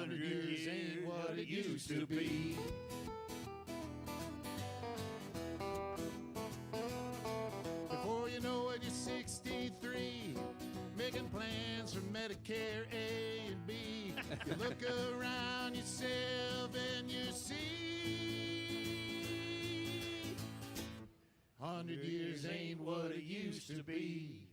100 years ain't what it used to be. Before you know it, you're 63, making plans for Medicare A and B. You look around yourself and you see 100 years ain't what it used to be.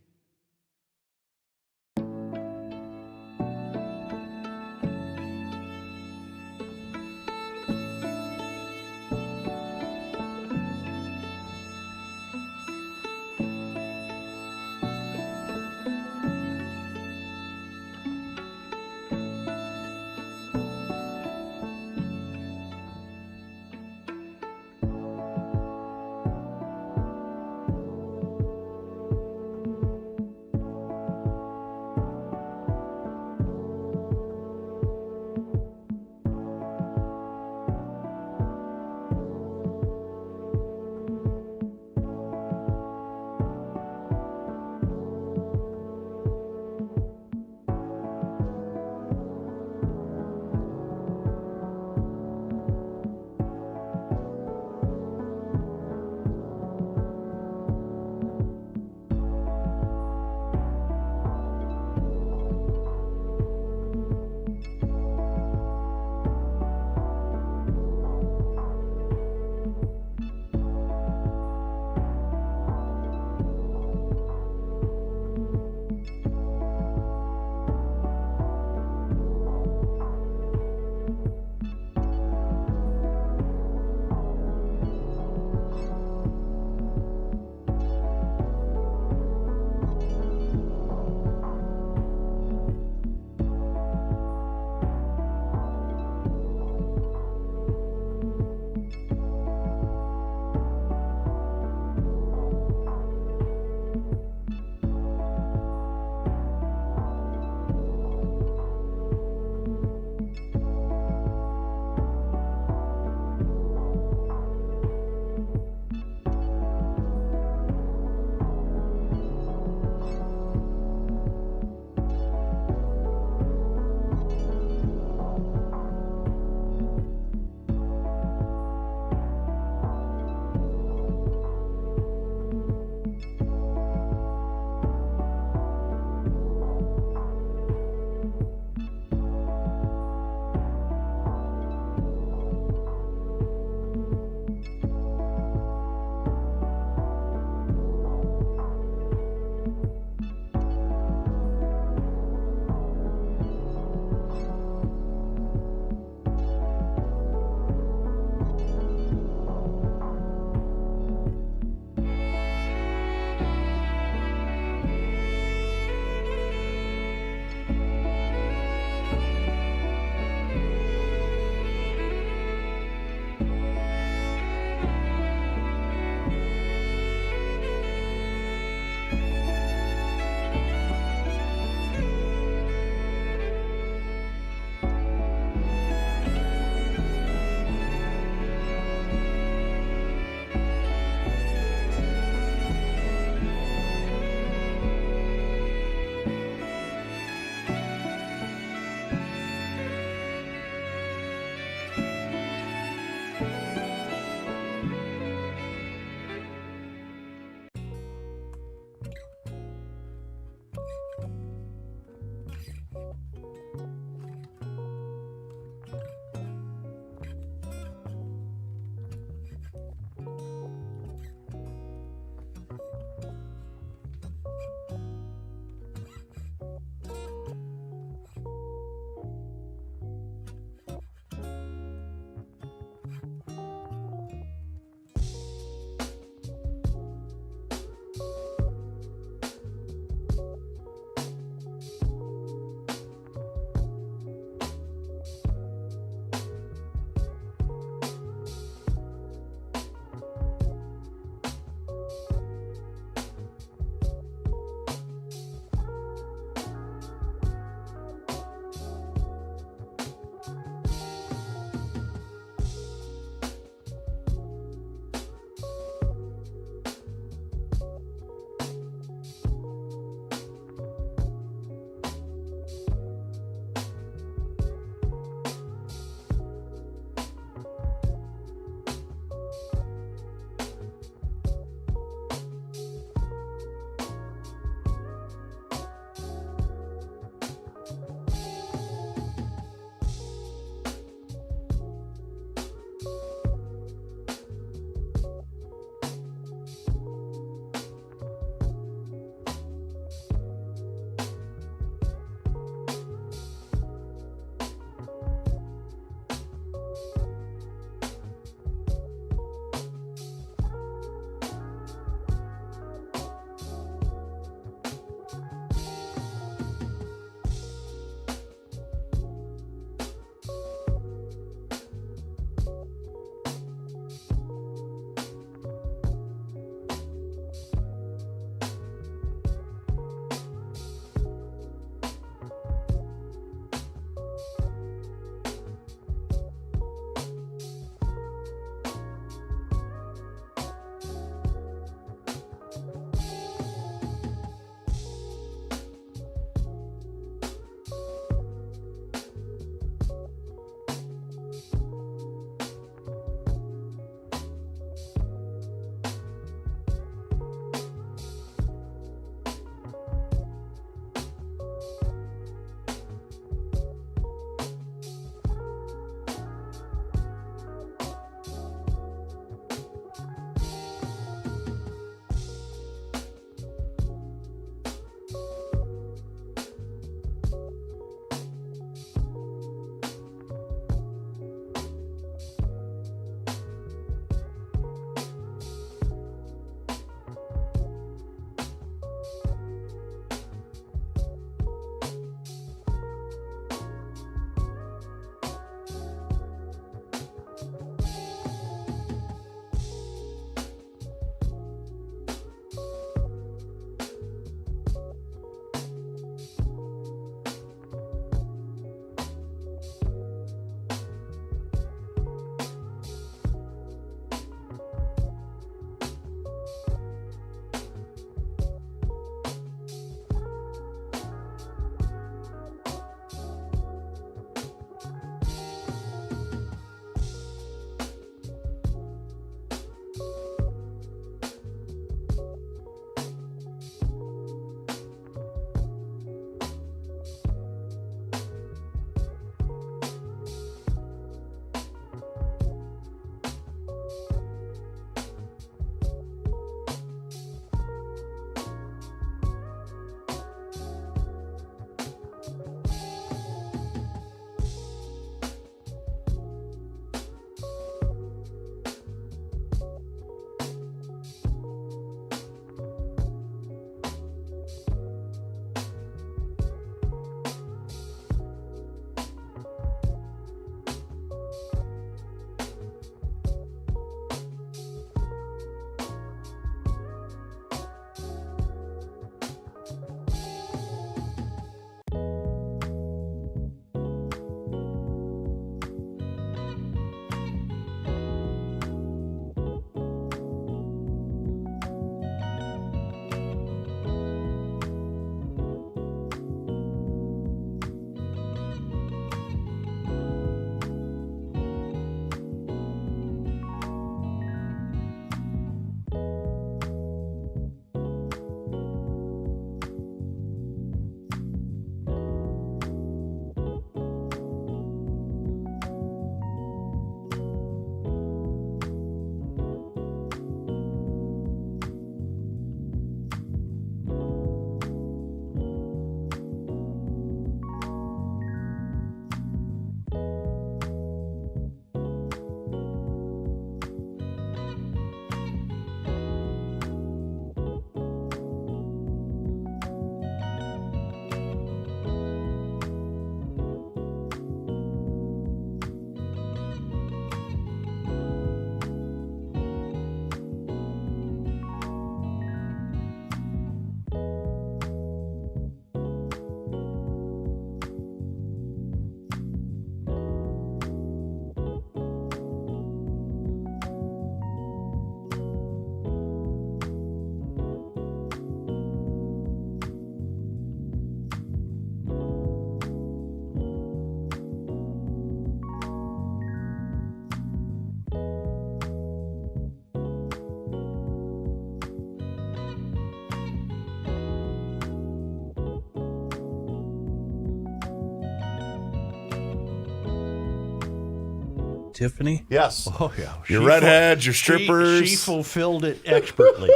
Tiffany? Yes. Oh, yeah. Your redheads, your strippers. She fulfilled it expertly.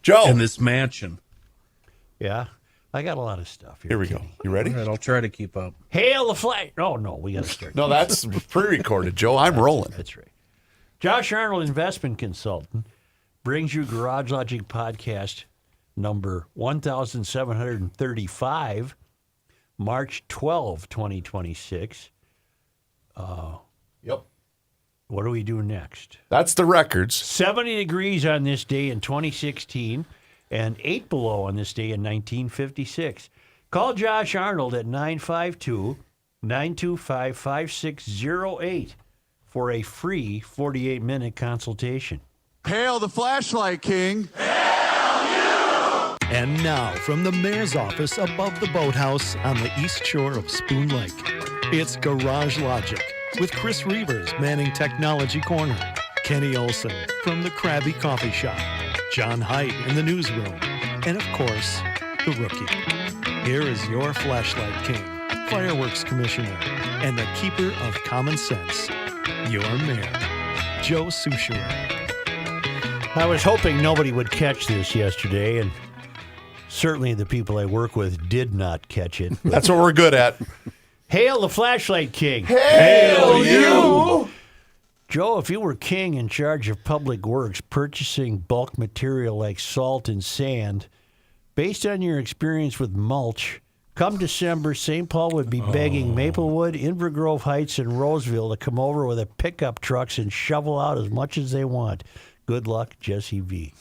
Joe. In this mansion. Yeah. I got a lot of stuff here. Here we go. You ready? All right, I'll try to keep up. Hail the flag. Oh, no, we got to start. No, that's pre-recorded, Joe. I'm rolling. That's right. Josh Arnold, investment consultant, brings you Garage Logic podcast number 1735, March 12, 2026. Yep. What do we do next? That's the records. 70 degrees on this day in 2016 and 8 below on this day in 1956. Call Josh Arnold at 952-925-5608 for a free 48-minute consultation. Hail the flashlight king. And now, from the mayor's office above the boathouse on the east shore of Spoon Lake, it's Garage Logic with Chris Reavers manning Technology Corner, Kenny Olson from the Krabby Coffee Shop, John Heidt in the newsroom, and of course, the rookie. Here is your flashlight king, fireworks commissioner, and the keeper of common sense, your mayor, Joe Souchere. I was hoping nobody would catch this yesterday, and certainly the people I work with did not catch it. That's what we're good at. Hail the flashlight king. Hail you! Joe, if you were king in charge of public works, purchasing bulk material like salt and sand, based on your experience with mulch, come December, St. Paul would be begging Maplewood, Inver Grove Heights, and Roseville to come over with a pickup trucks and shovel out as much as they want. Good luck, Jesse V.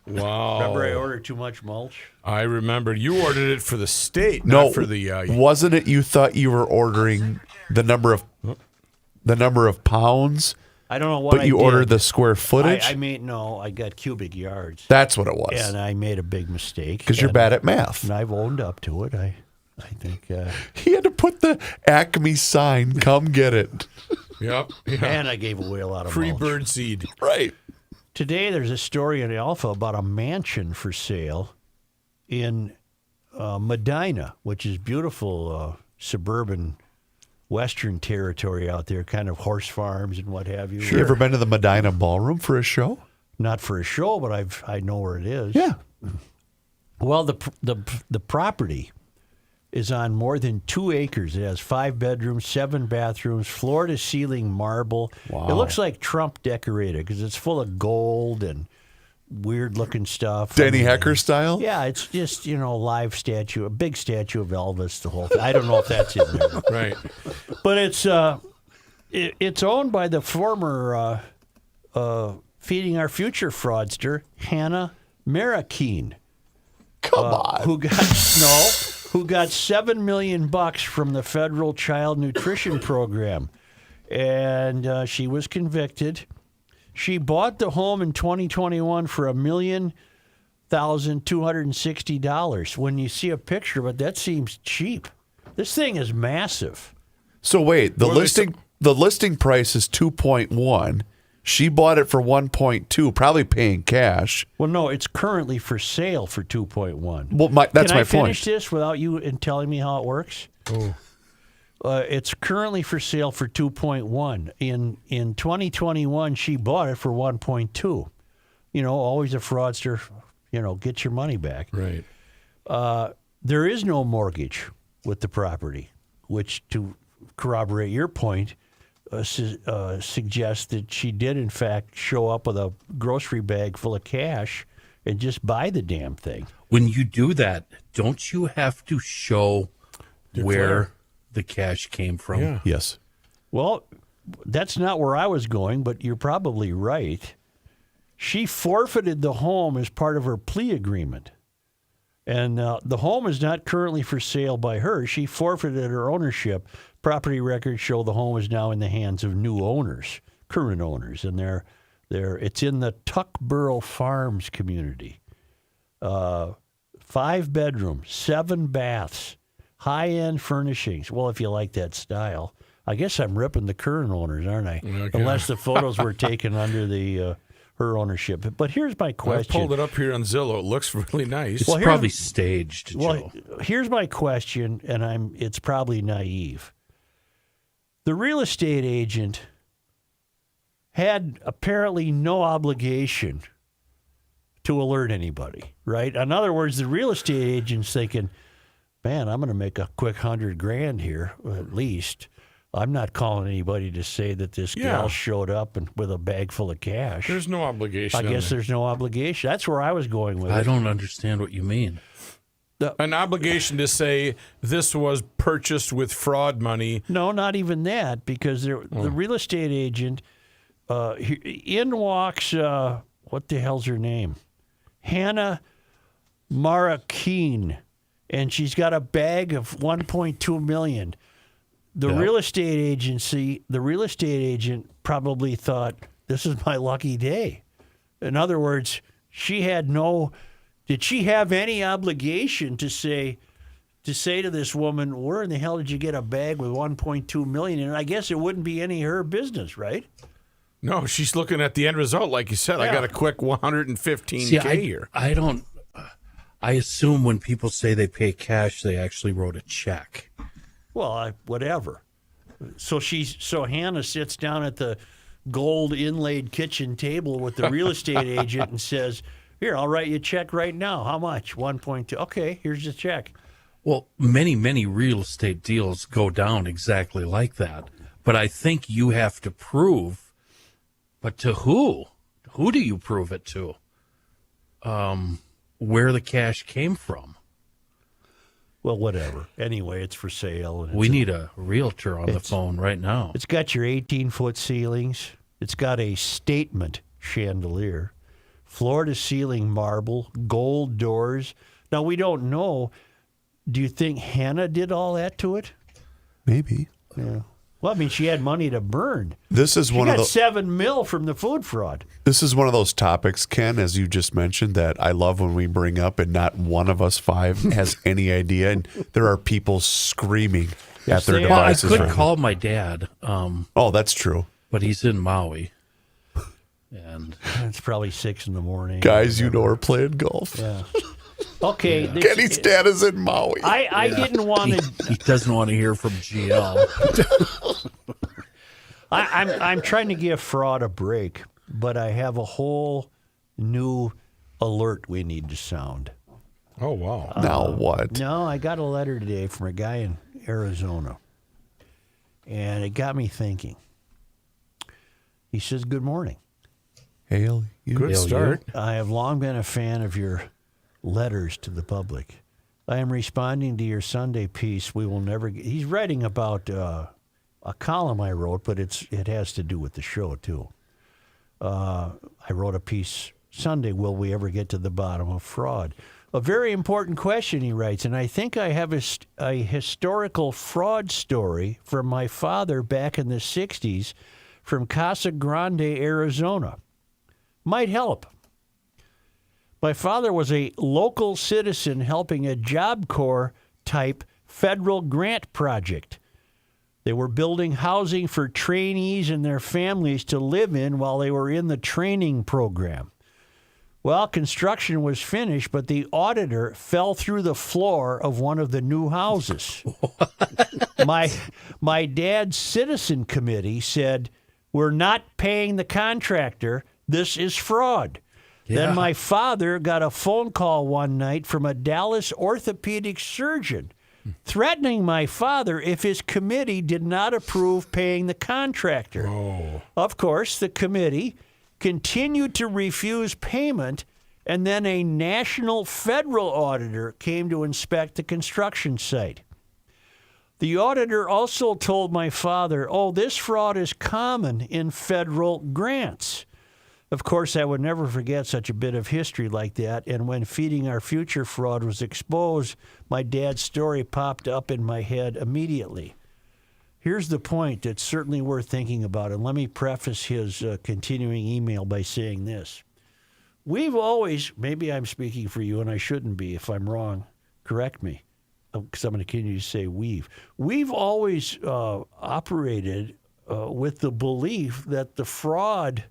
Wow. Remember I ordered too much mulch? I remember. You ordered it for the state, No, not for the... wasn't it you thought you were ordering the number of pounds, I don't know what but you ordered the square footage? I got cubic yards. That's what it was. And I made a big mistake. Because you're bad at math. And I've owned up to it. I think. He had to put the Acme sign, come get it. Yep. Yeah. And I gave away a lot of Free mulch. bird seed. Right. Today, there's a story in Alpha about a mansion for sale in Medina, which is beautiful suburban Western territory out there, kind of horse farms and what have you. You ever been to the Medina Ballroom for a show? Not for a show, but I know where it is. Yeah. Well, the property is on more than 2 acres. It has 5 bedrooms, 7 bathrooms, floor-to-ceiling marble. Wow. It looks like Trump decorated because it's full of gold and weird-looking stuff. Danny Hecker style? Yeah, it's just, live statue, a big statue of Elvis, the whole thing. I don't know if that's in there. Right. But it's owned by the former Feeding Our Future fraudster, Hannah Marakeen. Come on. Who got $7 million from the federal child nutrition program, and she was convicted. She bought the home in 2021 for $1,260,000. When you see a picture of it, that seems cheap. This thing is massive. So wait, the listing price is 2.1. She bought it for 1.2, probably paying cash. Well, no, it's currently for sale for 2.1. Well, that's my point. Can I finish this without you telling me how it works? Oh. It's currently for sale for 2.1. In 2021, she bought it for 1.2. Always a fraudster. Get your money back. Right. There is no mortgage with the property, which, to corroborate your point, suggests that she did, in fact, show up with a grocery bag full of cash and just buy the damn thing. When you do that, don't you have to show where the cash came from? Yeah. Yes. Well, that's not where I was going, but you're probably right. She forfeited the home as part of her plea agreement. And the home is not currently for sale by her. She forfeited her ownership. Property records show the home is now in the hands of new owners, current owners, and it's in the Tuckborough Farms community. 5 bedrooms, 7 baths, high-end furnishings. Well, if you like that style. I guess I'm ripping the current owners, aren't I? Okay. Unless the photos were taken under her ownership. But here's my question. I pulled it up here on Zillow. It looks really nice. It's probably staged, Joe. Well, here's my question, and it's probably naive. The real estate agent had apparently no obligation to alert anybody, right? In other words, the real estate agent's thinking, man, I'm going to make a quick $100,000 here, at least. I'm not calling anybody to say that this gal showed up with a bag full of cash. There's no obligation. I guess there's no obligation. That's where I was going with it. I don't understand what you mean. An obligation to say this was purchased with fraud money. No, not even that, because the real estate agent, in walks, what the hell's her name? Hannah Marakeen, and she's got a bag of $1.2 million. The real estate agent probably thought, this is my lucky day. In other words, did she have any obligation to say to this woman, where in the hell did you get a bag with $1.2 million? And I guess it wouldn't be any of her business, right? No, she's looking at the end result. Like you said, I got a quick $115K here. I assume when people say they pay cash, they actually wrote a check. Well, whatever. So Hannah sits down at the gold inlaid kitchen table with the real estate agent and says, here, I'll write you a check right now. How much? 1.2. Okay, here's the check. Well, many, many real estate deals go down exactly like that. But I think you have to prove, but to who? Who do you prove it to? Where the cash came from. Well, whatever. Anyway, it's for sale. And We need a realtor on the phone right now. It's got your 18-foot ceilings. It's got a statement chandelier, floor-to-ceiling marble, gold doors. Now, we don't know. Do you think Hannah did all that to it? Maybe. Yeah. Well, I mean, she had money to burn. This is She one got of the $7 million from the food fraud. This is one of those topics, Ken, as you just mentioned, that I love when we bring up and not one of us five has any idea. And there are people screaming at their they are. Well, I devices. could right call my dad, Oh, that's true. but he's in Maui. And It's probably 6 in the morning. Guys, you know, are playing golf. Yeah. Okay. this- Kenny's dad is in Maui. I didn't want to. he doesn't want to hear from GL. I'm trying to give fraud a break, but I have a whole new alert we need to sound. Oh, wow. Now what? No, I got a letter today from a guy in Arizona, and it got me thinking. He says, "Good morning. Hail you. Good start. I have long been a fan of your letters to the public. I am responding to your Sunday piece. We will never." He's writing about a column I wrote, but it has to do with the show too. I wrote a piece Sunday. Will we ever get to the bottom of fraud? A very important question, he writes, and I think I have a historical fraud story from my father back in the 60s from Casa Grande, Arizona. Might help. My father was a local citizen helping a Job Corps type federal grant project. They were building housing for trainees and their families to live in while they were in the training program. Well, construction was finished, but the auditor fell through the floor of one of the new houses. My dad's citizen committee said, "We're not paying the contractor. This is fraud." Then my father got a phone call one night from a Dallas orthopedic surgeon threatening my father if his committee did not approve paying the contractor. Oh. Of course, the committee continued to refuse payment, and then a national federal auditor came to inspect the construction site. The auditor also told my father, "Oh, this fraud is common in federal grants." Of course, I would never forget such a bit of history like that, and when Feeding Our Future fraud was exposed, my dad's story popped up in my head immediately. Here's the point that's certainly worth thinking about, and let me preface his continuing email by saying this. We've always, maybe I'm speaking for you, and I shouldn't be. If I'm wrong, correct me, because I'm going to continue to say we've. We've always operated with the belief that the fraud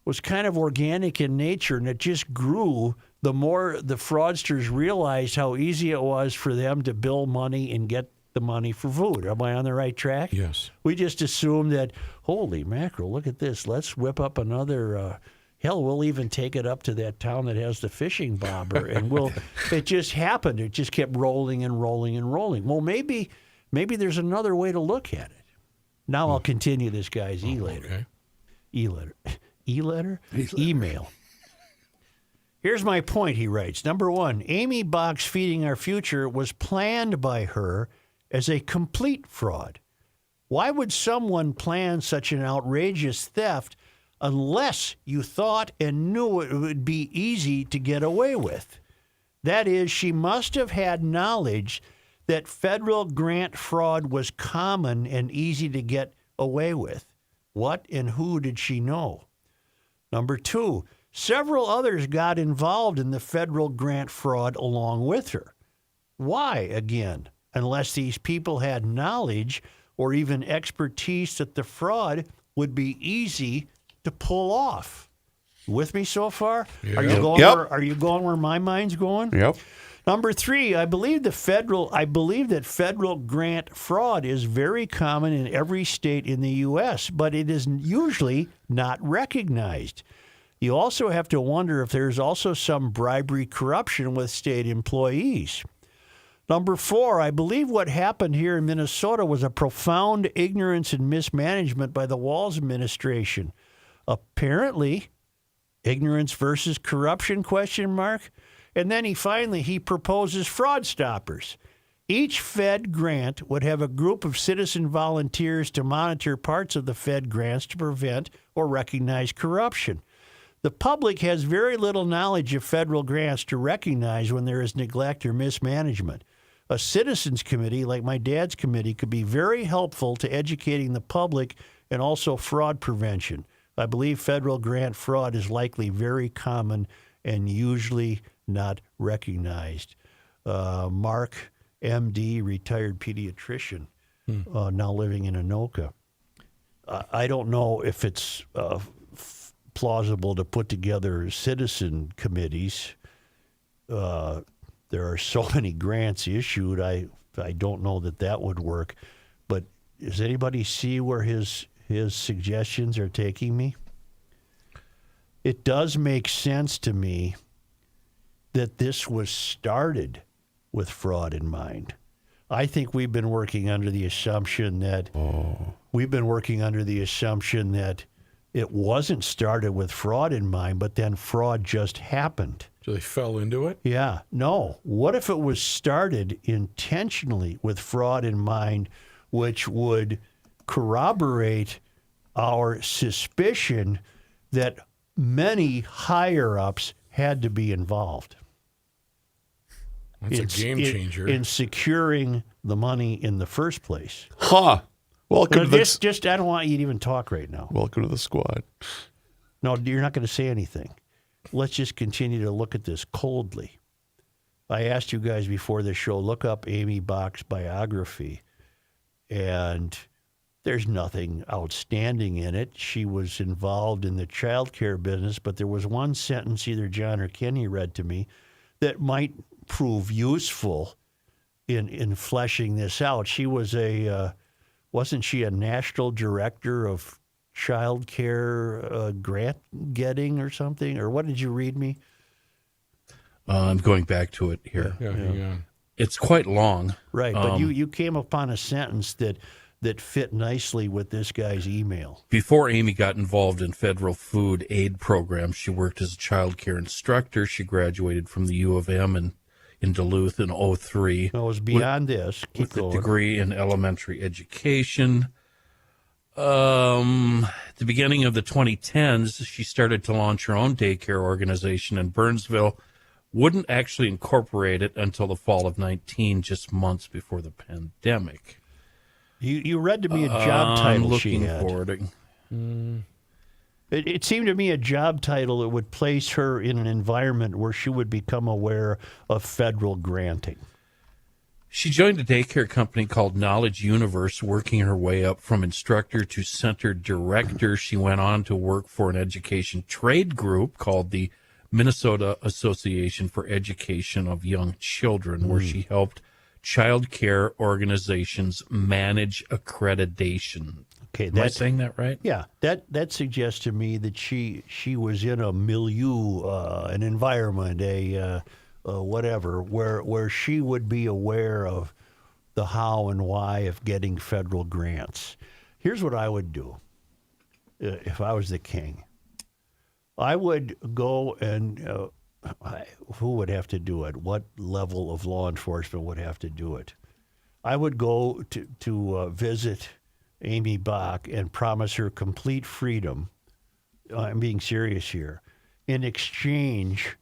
was kind of organic in nature, and it just grew the more the fraudsters realized how easy it was for them to bill money and get the money for food. Am I on the right track? Yes. We just assume that, holy mackerel, look at this. Let's whip up another, hell, we'll even take it up to that town that has the fishing bobber. And it just happened. It just kept rolling and rolling and rolling. Well, maybe there's another way to look at it. Now I'll continue this guy's e-letter. Okay. E-letter? E-letter? Email. Here's my point, he writes. Number one, Amy Box Feeding Our Future was planned by her as a complete fraud. Why would someone plan such an outrageous theft unless you thought and knew it would be easy to get away with? That is, she must have had knowledge that federal grant fraud was common and easy to get away with. What and who did she know? Number two, several others got involved in the federal grant fraud along with her. Why, again, unless these people had knowledge or even expertise that the fraud would be easy to pull off? With me so far? Yeah. Are you going are you going where my mind's going? Yep. Number three, I believe that federal grant fraud is very common in every state in the U.S., but it is usually not recognized. You also have to wonder if there's also some bribery corruption with state employees. Number four, I believe what happened here in Minnesota was a profound ignorance and mismanagement by the Walz administration. Apparently, ignorance versus corruption, ? And then he proposes fraud stoppers. Each Fed grant would have a group of citizen volunteers to monitor parts of the Fed grants to prevent or recognize corruption. The public has very little knowledge of federal grants to recognize when there is neglect or mismanagement. A citizens committee, like my dad's committee, could be very helpful to educating the public and also fraud prevention. I believe federal grant fraud is likely very common and usually not recognized. Mark, MD, retired pediatrician, now living in Anoka. I don't know if it's plausible to put together citizen committees. There are so many grants issued. I don't know that would work. But does anybody see where his suggestions are taking me? It does make sense to me that this was started with fraud in mind. I think we've been working under the assumption that it wasn't started with fraud in mind, but then fraud just happened. So they fell into it? Yeah. No. What if it was started intentionally with fraud in mind, which would corroborate our suspicion that many higher-ups had to be involved? That's a game changer. In securing the money in the first place. Huh. Welcome to this. I don't want you to even talk right now. Welcome to the squad. No, you're not going to say anything. Let's just continue to look at this coldly. I asked you guys before the show, look up Amy Box's biography, and there's nothing outstanding in it. She was involved in the child care business, but there was one sentence either John or Kenny read to me that might prove useful in fleshing this out. She was wasn't she a national director of child care grant getting or something? Or what did you read me? I'm going back to it here. Yeah. It's quite long. Right, but you came upon a sentence that fit nicely with this guy's email. Before Amy got involved in federal food aid programs, she worked as a child care instructor. She graduated from the U of M in Duluth in 2003. No, it was beyond this. Keep with a going. degree in elementary education. At the beginning of the 2010s, she started to launch her own daycare organization in Burnsville. Wouldn't actually incorporate it until the fall of 19, just months before the pandemic. You read to me a job title she had. I'm looking forward. It seemed to me a job title that would place her in an environment where she would become aware of federal granting. She joined a daycare company called Knowledge Universe, working her way up from instructor to center director. She went on to work for an education trade group called the Minnesota Association for Education of Young Children, where she helped child care organizations manage accreditation. Okay, Am I saying that right? Yeah, that suggests to me that she was in a milieu, an environment, whatever, where she would be aware of the how and why of getting federal grants. Here's what I would do if I was the king. I would go and who would have to do it? What level of law enforcement would have to do it? I would go to visit Amy Bach and promise her complete freedom. I'm being serious here. In exchange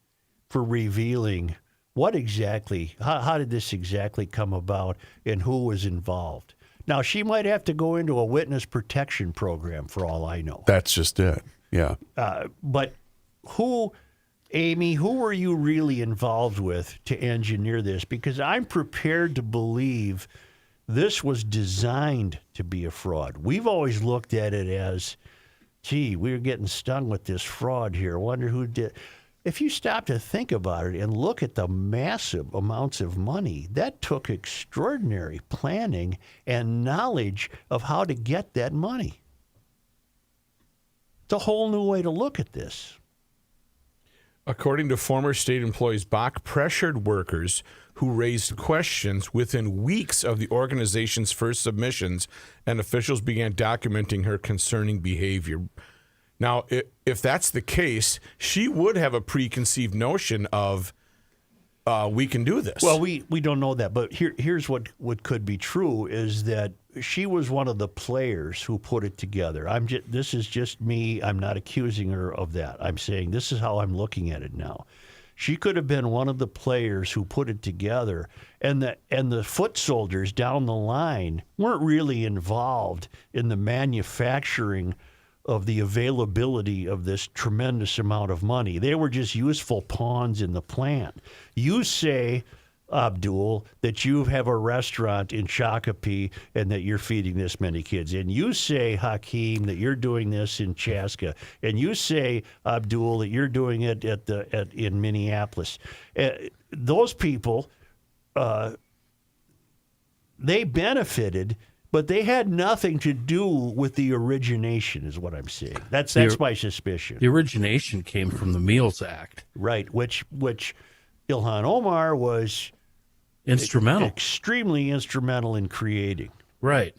for revealing what exactly, how did this exactly come about and who was involved. Now, she might have to go into a witness protection program for all I know. That's just it. Yeah. But Amy, who were you really involved with to engineer this? Because I'm prepared to believe this was designed to be a fraud. We've always looked at it as, gee, we're getting stung with this fraud here. I wonder who did. If you stop to think about it and look at the massive amounts of money, that took extraordinary planning and knowledge of how to get that money. It's a whole new way to look at this. According to former state employees, Bach pressured workers who raised questions within weeks of the organization's first submissions, and officials began documenting her concerning behavior. Now, if that's the case, she would have a preconceived notion of, we can do this. Well, we don't know that, but here's what could be true is that she was one of the players who put it together. This is just me. I'm not accusing her of that. I'm saying this is how I'm looking at it now. She could have been one of the players who put it together, and the foot soldiers down the line weren't really involved in the manufacturing of the availability of this tremendous amount of money. They were just useful pawns in the plan. You say, Abdul, that you have a restaurant in Shakopee and that you're feeding this many kids. And you say, Hakeem, that you're doing this in Chaska. And you say, Abdul, that you're doing it in Minneapolis. Those people, they benefited, but they had nothing to do with the origination, is what I'm saying. That's my suspicion. The origination came from the Meals Act. Right, which Ilhan Omar was instrumental, extremely instrumental in creating. Right.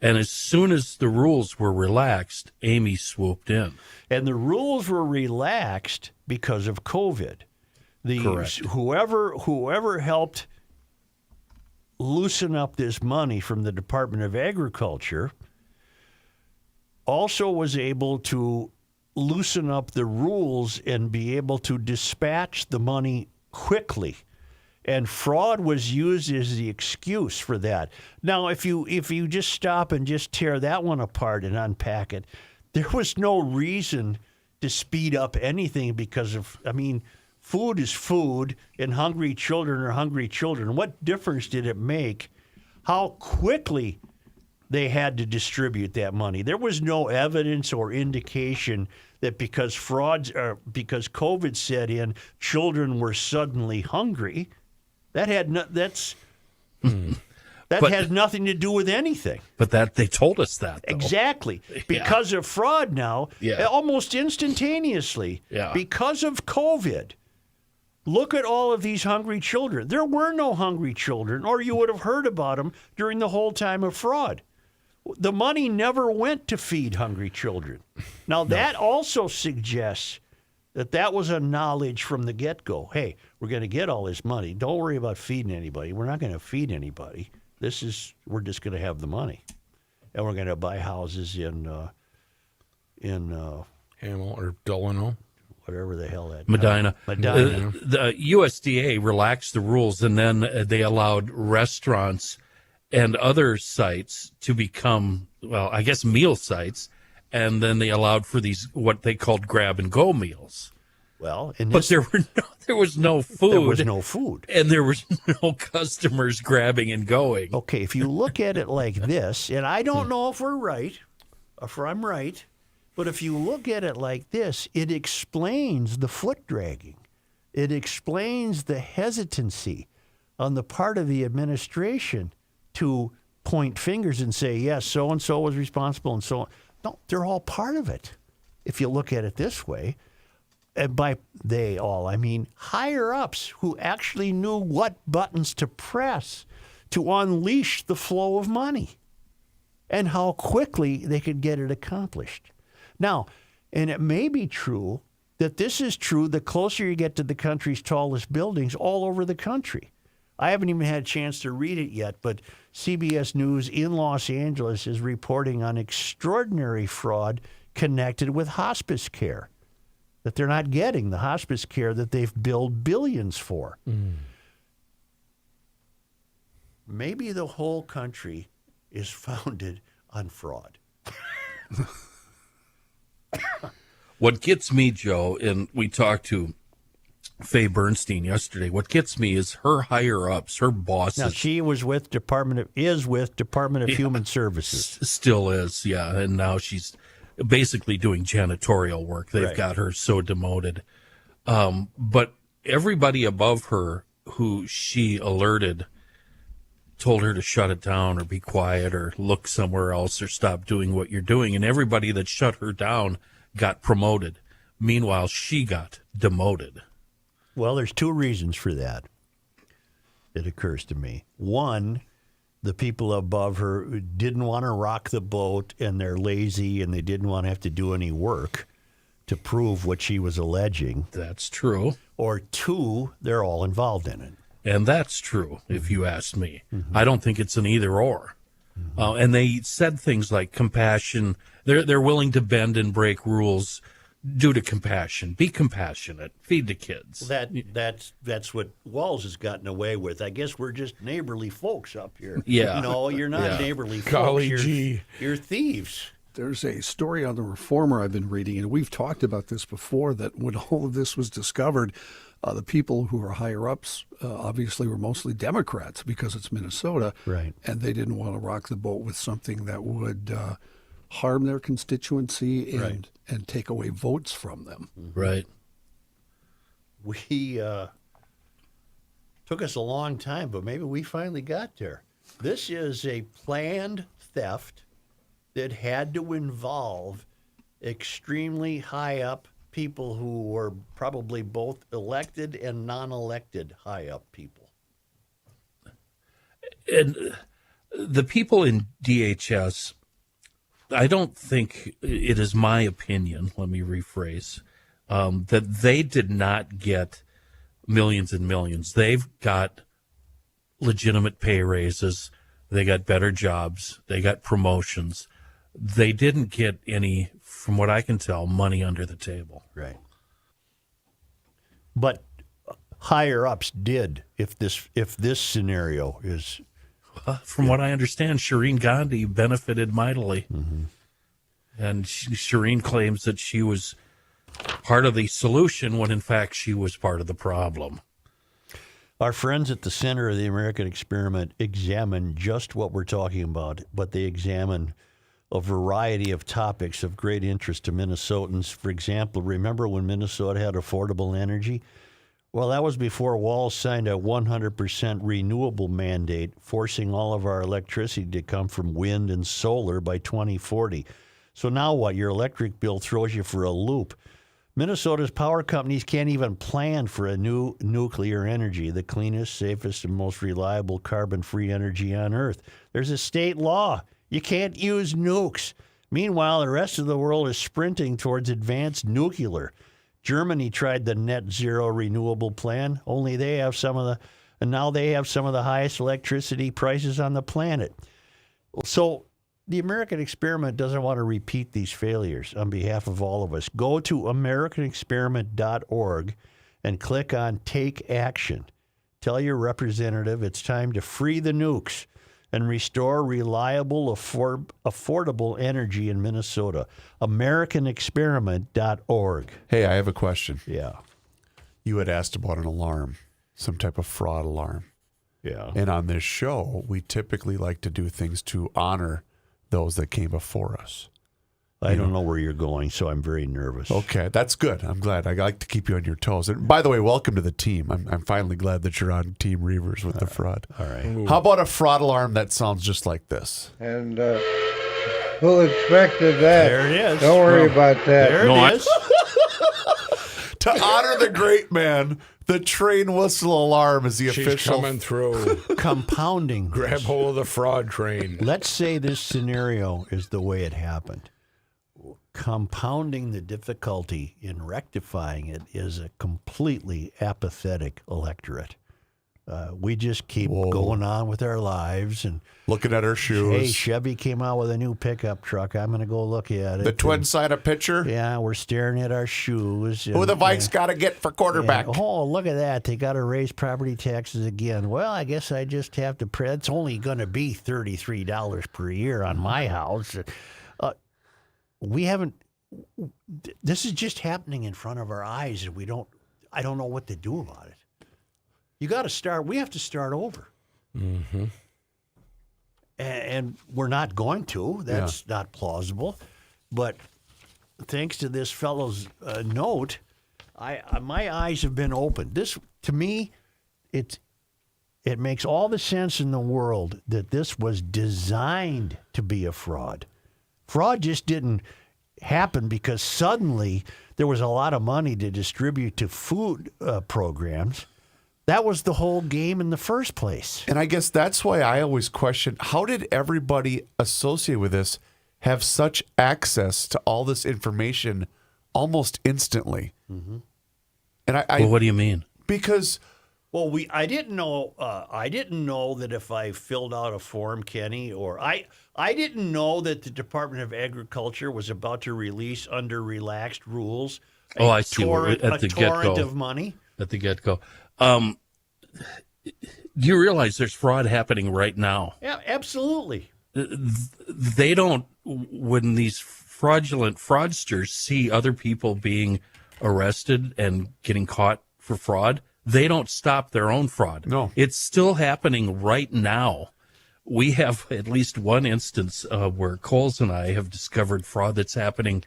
And as soon as the rules were relaxed, Amy swooped in. And the rules were relaxed because of COVID. Correct. Whoever helped loosen up this money from the Department of Agriculture also was able to loosen up the rules and be able to dispatch the money quickly. And fraud was used as the excuse for that. Now, if you just stop and just tear that one apart and unpack it, there was no reason to speed up anything because of, food is food and hungry children are hungry children. What difference did it make how quickly they had to distribute that money? There was no evidence or indication that because COVID set in, children were suddenly hungry. That had has nothing to do with anything. But they told us that, though. Exactly. Because of fraud now, almost instantaneously, because of COVID. Look at all of these hungry children. There were no hungry children, or you would have heard about them during the whole time of fraud. The money never went to feed hungry children. Now, that also suggests that was a knowledge from the get-go. Hey, we're going to get all this money. Don't worry about feeding anybody. We're not going to feed anybody. We're just going to have the money. And we're going to buy houses in Hamel or Delano. Whatever the hell that Medina. The USDA relaxed the rules, and then they allowed restaurants and other sites to become, meal sites, and then they allowed for these what they called grab-and-go meals. Well, but there was no food. There was no food. And there was no customers grabbing and going. Okay, if you look at it like this, and I don't know if I'm right, but if you look at it like this, it explains the foot dragging. It explains the hesitancy on the part of the administration to point fingers and say, yes, so-and-so was responsible and so on. No, they're all part of it, if you look at it this way. And by they all, I mean higher-ups who actually knew what buttons to press to unleash the flow of money and how quickly they could get it accomplished. Now, and it may be true that this is true the closer you get to the country's tallest buildings all over the country. I haven't even had a chance to read it yet, but CBS News in Los Angeles is reporting on extraordinary fraud connected with hospice care, that they're not getting the hospice care that they've billed billions for. Maybe the whole country is founded on fraud. What gets me, Joe, and we talked to Faye Bernstein yesterday, what gets me is her higher-ups, her bosses. Now, she was with Department of Human Services. Still is, yeah, and now she's basically doing janitorial work. They've got her so demoted. But everybody above her who she alerted told her to shut it down or be quiet or look somewhere else or stop doing what you're doing. And everybody that shut her down got promoted. Meanwhile, she got demoted. Well, there's two reasons for that, it occurs to me. One, the people above her didn't want to rock the boat and they're lazy and they didn't want to have to do any work to prove what she was alleging. That's true. Or two, they're all involved in it. And that's true, if you ask me. I don't think it's an either or. And they said things like compassion. They're willing to bend and break rules due to compassion. Be compassionate. Feed the kids. That's what Walls has gotten away with. I guess we're just neighborly folks up here. Yeah. No, you're not neighborly Golly folks. gee. You're thieves. There's a story on the Reformer I've been reading, and we've talked about this before, that when all of this was discovered, the people who are higher ups obviously were mostly Democrats because it's Minnesota. Right. And they didn't want to rock the boat with something that would harm their constituency and take away votes from them. Right. We took us a long time, but maybe we finally got there. This is a planned theft that had to involve extremely high up people who were probably both elected and non-elected high up people. And the people in DHS, I don't think, it is my opinion, let me rephrase, that they did not get millions and millions. They've got legitimate pay raises. They got better jobs. They got promotions. They didn't get any, from what I can tell, money under the table. Right. But higher ups did, if this scenario is... From what I understand, Shireen Gandhi benefited mightily. And Shireen claims that she was part of the solution when, in fact, she was part of the problem. Our friends at the Center of the American Experiment examine just what we're talking about, but they examine a variety of topics of great interest to Minnesotans. For example, remember when Minnesota had affordable energy? Well, that was before Walz signed a 100% renewable mandate, forcing all of our electricity to come from wind and solar by 2040. So now what? Your electric bill throws you for a loop. Minnesota's power companies can't even plan for a new nuclear energy, the cleanest, safest, and most reliable carbon-free energy on Earth. There's a state law. You can't use nukes. Meanwhile, the rest of the world is sprinting towards advanced nuclear. Germany tried the net zero renewable plan, only they have some of the highest electricity prices on the planet. So the American Experiment doesn't want to repeat these failures on behalf of all of us. Go to americanexperiment.org and click on Take Action. Tell your representative it's time to free the nukes and restore reliable, affordable energy in Minnesota. americanexperiment.org. Hey, I have a question. Yeah. You had asked about an alarm, some type of fraud alarm. Yeah. And on this show, we typically like to do things to honor those that came before us. I don't know where you're going, so I'm very nervous. Okay, that's good. I'm glad. I like to keep you on your toes. And by the way, welcome to the team. I'm finally glad that you're on Team Reavers with the fraud. All right. Ooh. How about a fraud alarm that sounds just like this? And who expected that? There it is. Don't worry about that. There it is. To honor the great man, the train whistle alarm is the She's official. coming through. Compounding. Grab hold of the fraud train. Let's say this scenario is the way it happened. Compounding the difficulty in rectifying it is a completely apathetic electorate. We just keep going on with our lives and Looking at her shoes. hey, Chevy came out with a new pickup truck. I'm going to go look at it. The twin-sided pitcher. Yeah, we're staring at our shoes. Who the Vikes got to get for quarterback? Oh, look at that. They got to raise property taxes again. Well, I guess I just have to it's only going to be $33 per year on my house. We haven't this is just happening in front of our eyes and I don't know what to do about it. We have to start over. Mm-hmm. And we're not going to. That's not plausible. But thanks to this fellow's note, my eyes have been opened. This, to me, it makes all the sense in the world that this was designed to be a fraud. Fraud just didn't happen because suddenly there was a lot of money to distribute to food programs. That was the whole game in the first place. And I guess that's why I always question, how did everybody associated with this have such access to all this information almost instantly? Mm-hmm. And Well, what do you mean? Because Well, I didn't know that if I filled out a form, Kenny, or I didn't know that the Department of Agriculture was about to release under relaxed rules. I see. Torrent, At the a torrent get-go. of money. At the get-go. Do you realize there's fraud happening right now? Yeah, absolutely. They don't, when these fraudulent fraudsters see other people being arrested and getting caught for fraud, they don't stop their own fraud. No. It's still happening right now. We have at least one instance where Coles and I have discovered fraud that's happening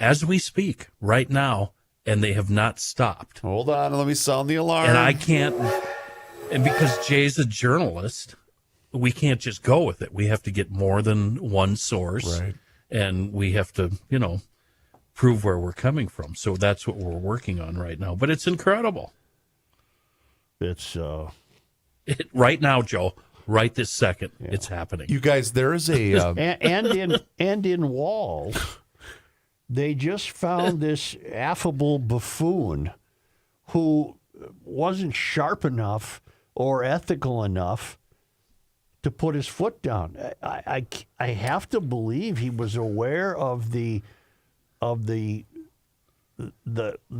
as we speak right now, and they have not stopped. hold on, let me sound the alarm. And I can't, and because Jay's a journalist, we can't just go with it. We have to get more than one source, Right. and we have to, prove where we're coming from. So that's what we're working on right now. But it's incredible. It's Right now, Joe, right this second, it's happening. You guys, there is a and in Walls, they just found this affable buffoon who wasn't sharp enough or ethical enough to put his foot down. I have to believe he was aware of the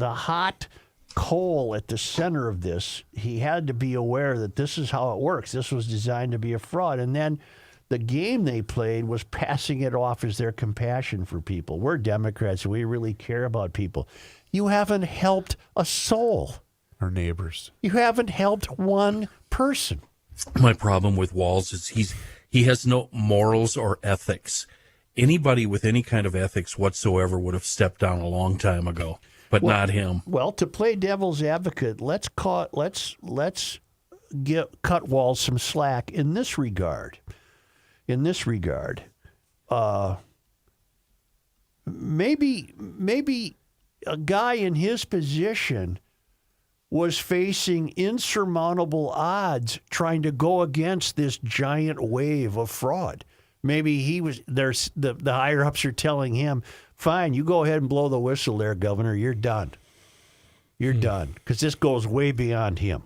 hot coal at the center of this. He had to be aware that this is how it works. This was designed to be a fraud. And then the game they played was passing it off as their compassion for people. We're Democrats. We really care about people. You haven't helped a soul. our neighbors. You haven't helped one person. My problem with Walls is he has no morals or ethics. Anybody with any kind of ethics whatsoever would have stepped down a long time ago, but not him. Well, to play devil's advocate, let's cut Walls some slack in this regard. Maybe a guy in his position was facing insurmountable odds trying to go against this giant wave of fraud. Maybe he was there's the higher ups are telling him, "Fine, you go ahead and blow the whistle there, Governor. You're done. You're done," because this goes way beyond him.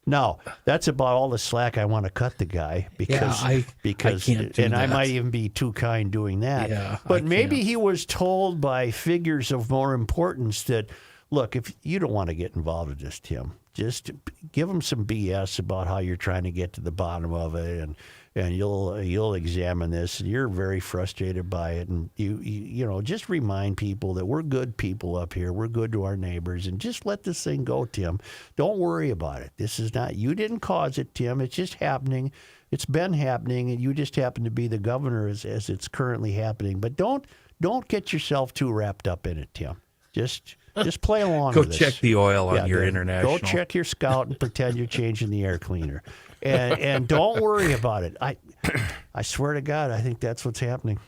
Now, that's about all the slack I want to cut the guy because I can't do and I that. might even be too kind doing that. Yeah, but I maybe can't. he was told by figures of more importance that, look, if you don't want to get involved with this, Tim, just give him some BS about how you're trying to get to the bottom of it, and you'll examine this. And you're very frustrated by it, and you know, just remind people that we're good people up here. We're good to our neighbors, and just let this thing go, Tim. Don't worry about it. This is not, you didn't cause it, Tim. It's just happening. It's been happening, and you just happen to be the governor as it's currently happening. But don't don't get yourself too wrapped up in it, Tim. Just play along Go with this. check the oil on your go- international. Go check your Scout and pretend you're changing the air cleaner. And don't worry about it. I swear to God, I think that's what's happening.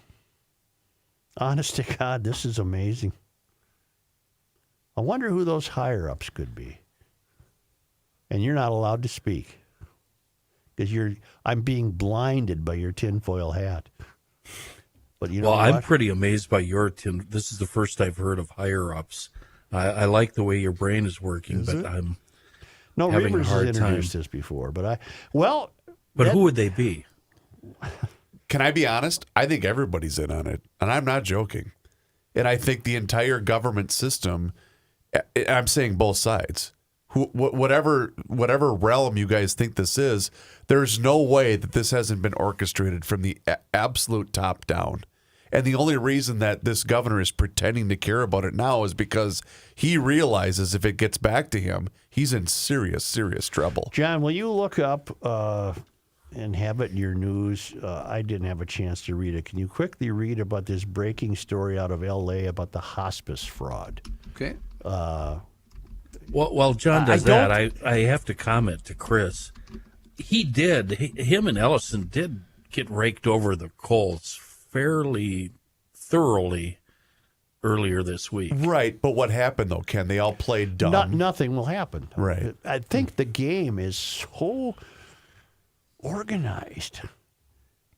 Honest to God, this is amazing. I wonder who those higher-ups could be. And you're not allowed to speak because I'm being blinded by your tinfoil hat. But you know Well, what? I'm pretty amazed by your tin. This is the first I've heard of higher-ups. I like the way your brain is working, but I'm No, having a Reavers hard has time. introduced this before, but Who would they be? Can I be honest? I think everybody's in on it, and I'm not joking. And I think the entire government system, I'm saying both sides, whatever realm you guys think this is, there's no way that this hasn't been orchestrated from the absolute top down. And the only reason that this governor is pretending to care about it now is because he realizes if it gets back to him, he's in serious, serious trouble. John, will you look up and have it in your news? I didn't have a chance to read it. Can you quickly read about this breaking story out of L.A. about the hospice fraud? Okay. While John does that, I have to comment to Chris. Him and Ellison did get raked over the coals fairly thoroughly earlier this week. Right, but what happened though, Ken? They all played dumb. Nothing will happen. Right. I think the game is so organized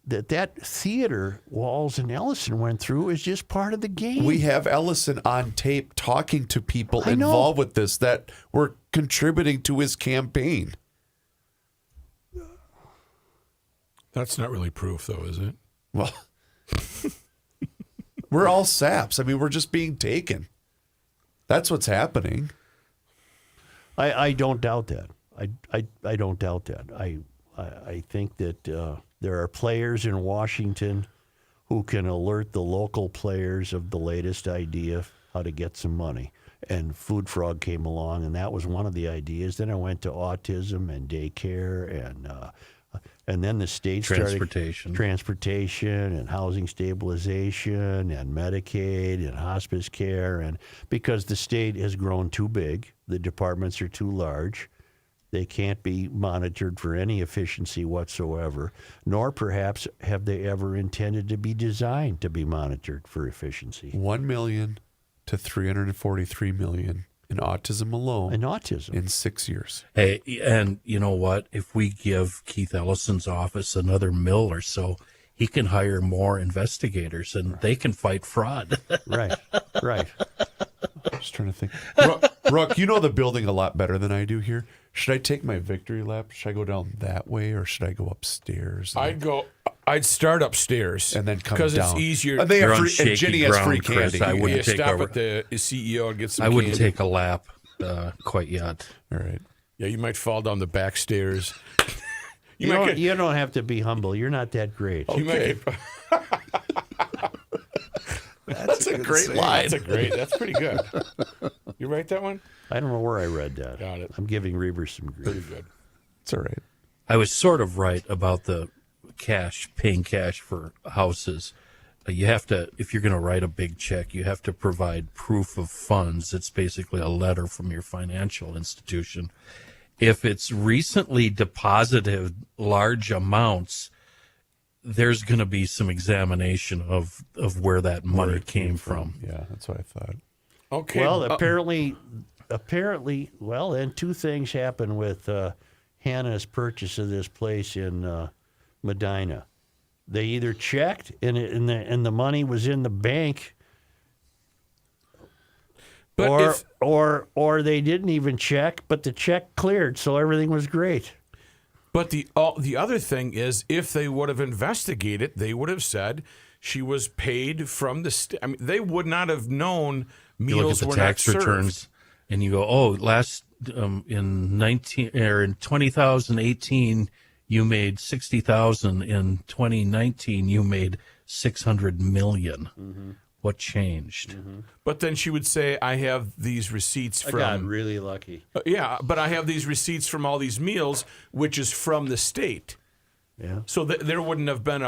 that theater Walls and Ellison went through is just part of the game. We have Ellison on tape talking to people I know. involved with this that were contributing to his campaign. That's not really proof, though, is it? Well, we're all saps. I mean, we're just being taken. That's what's happening. I don't doubt that. I don't doubt that. I think that there are players in Washington who can alert the local players of the latest idea how to get some money. And Food Frog came along, and that was one of the ideas. Then I went to autism and daycare, and then the state Transportation. started transportation and housing stabilization and Medicaid and hospice care. And because the state has grown too big, the departments are too large. They can't be monitored for any efficiency whatsoever, nor perhaps have they ever intended to be designed to be monitored for efficiency. 1 million to 343 million in autism alone And autism. in 6 years. Hey, and you know what? If we give Keith Ellison's office another mill or so, he can hire more investigators and they can fight fraud. Right. Just trying to think. Rook, you know the building a lot better than I do here. Should I take my victory lap? Should I go down that way or should I go upstairs? I'd start upstairs and then come because down. it's easier. They You're have on free, and shaky Ginny has free ground, Chris. candy. I wouldn't You take stop over. at the CEO and get some I wouldn't candy. take a lap quite yet. All right. Yeah, you might fall down the back stairs. You don't have to be humble. You're not that great. You might get, That's a great line. That's pretty good. You write that one? I don't know where I read that. Got it. I'm giving Reavers some grief. Pretty good. It's all right. I was sort of right about the paying cash for houses. You have to, if you're going to write a big check, you have to provide proof of funds. It's basically a letter from your financial institution. If it's recently deposited large amounts, there's going to be some examination of where that money came from. Yeah, that's what I thought. Okay. Well, apparently, then two things happened with Hannah's purchase of this place in Medina. They either checked and the money was in the bank, But or they didn't even check, but the check cleared, so everything was great. But the other thing is, if they would have investigated, they would have said she was paid from the state. I mean, they would not have known You look at meals the were tax not served. returns, and you go, "Oh, in 2018, you made 60,000. In 2019, you made 600 million. Mm-hmm. What changed?" But then she would say, "I have these receipts I from." got really lucky. Yeah, but I have these receipts from all these meals, which is from the state. Yeah. So there wouldn't have been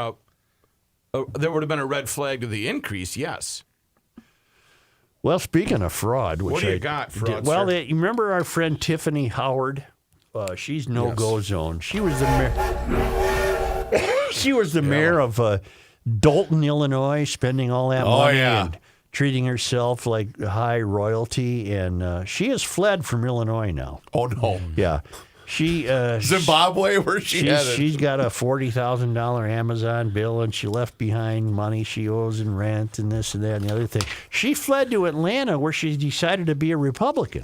there would have been a red flag to the increase, yes. Well, speaking of fraud, which What do you got, fraudster? you remember our friend Tiffany Henyard? She's no-go zone. She was the mayor. She was the mayor of Dalton, Illinois, spending all that money and treating herself like high royalty, and she has fled from Illinois now. Oh no. Yeah. She Zimbabwe, where she headed? She's got a $40,000 Amazon bill, and she left behind money she owes in rent and this and that and the other thing. She fled to Atlanta, where she decided to be a Republican.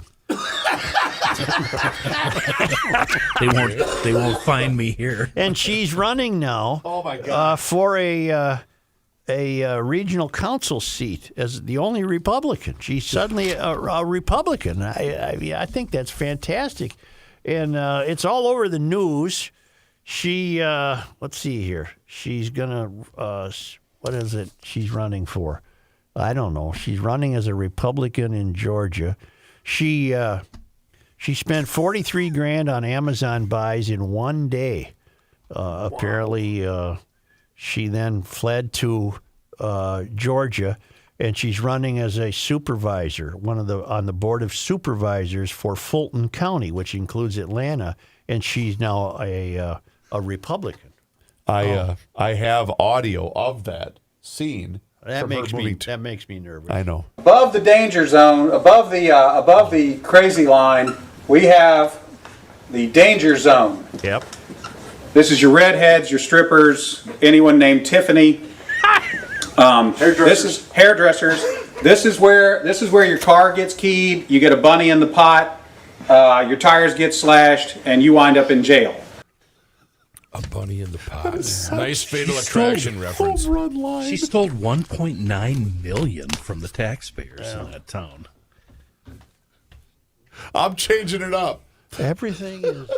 They won't find me here. And she's running now. Oh my God. For a regional council seat as the only Republican. She's suddenly a Republican. I think that's fantastic. And it's all over the news. She, let's see here. She's going to, what is it she's running for? I don't know. She's running as a Republican in Georgia. She spent $43,000 on Amazon buys in one day. Apparently, she then fled to Georgia, and she's running as a supervisor, on the board of supervisors for Fulton County, which includes Atlanta, and she's now a Republican. I have audio of that scene. That makes me nervous. I know. Above the danger zone, above the crazy line, we have the danger zone. Yep. This is your redheads, your strippers, anyone named Tiffany. This is hairdressers. This is where your car gets keyed. You get a bunny in the pot. Your tires get slashed, and you wind up in jail. A bunny in the pot. Nice Fatal Attraction reference. She stole $1.9 million from the taxpayers in that town. I'm changing it up. Everything is.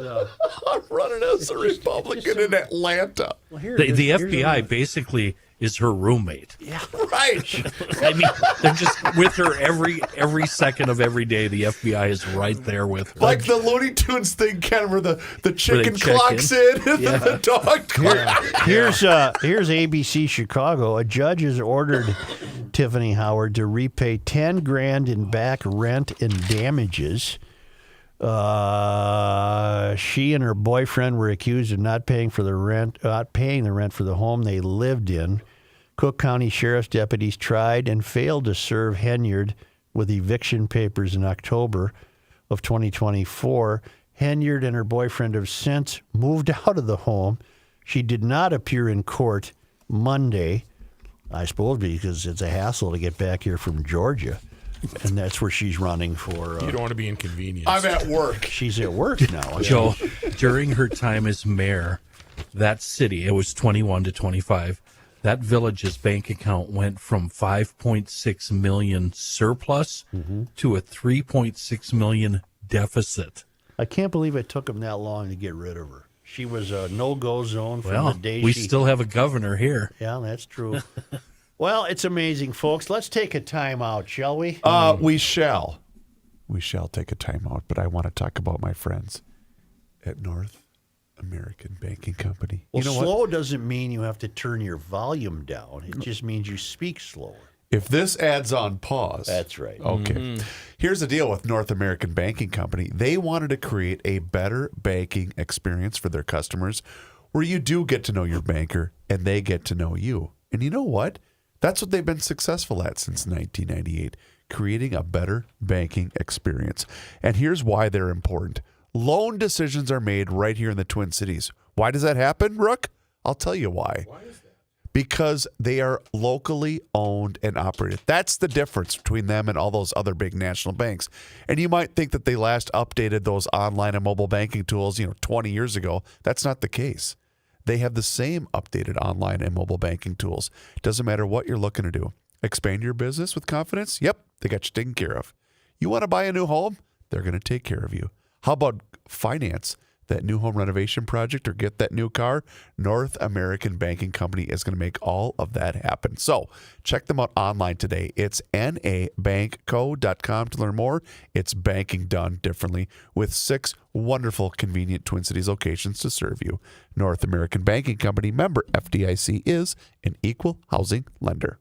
I'm running as a Republican in Atlanta. Well, The FBI basically is her roommate. Yeah. Right. I mean, they're just with her every second of every day. The FBI is right there with her. Like the Looney Tunes thing, Ken, where the chicken check clocks in and then the dog clocks. Here's ABC Chicago. A judge has ordered Tiffany Henyard to repay $10,000 in back rent and damages. She and her boyfriend were accused of not paying the rent for the home they lived in. Cook County Sheriff's deputies tried and failed to serve Henyard with eviction papers in October of 2024. Henyard and her boyfriend have since moved out of the home. She did not appear in court Monday, I suppose because it's a hassle to get back here from Georgia. And that's where she's running for. You don't want to be inconvenienced. I'm at work. She's at work now. Joe, during her time as mayor, that city, it was 21 to 25, that village's bank account went from $5.6 million surplus to a $3.6 million deficit. I can't believe it took them that long to get rid of her. She was a no-go zone from the day we still have a governor here. Yeah, that's true. Well, it's amazing, folks. Let's take a time out, shall we? We shall. We shall take a time out, but I want to talk about my friends at North American Banking Company. Well, you know slow what? doesn't mean you have to turn your volume down. It just means you speak slower. If this adds on pause. That's right. Okay. Here's the deal with North American Banking Company. They wanted to create a better banking experience for their customers where you do get to know your banker and they get to know you. And you know what? That's what they've been successful at since 1998, creating a better banking experience. And here's why they're important. Loan decisions are made right here in the Twin Cities. Why does that happen, Rook? I'll tell you why. Why is that? Because they are locally owned and operated. That's the difference between them and all those other big national banks. And you might think that they last updated those online and mobile banking tools, 20 years ago. That's not the case. They have the same updated online and mobile banking tools. Doesn't matter what you're looking to do. Expand your business with confidence? Yep, they got you taken care of. You want to buy a new home? They're going to take care of you. How about finance? that new home renovation project or get that new car, North American Banking Company is going to make all of that happen. So check them out online today. It's nabankco.com to learn more. It's banking done differently with 6 wonderful, convenient Twin Cities locations to serve you. North American Banking Company, member FDIC, is an equal housing lender.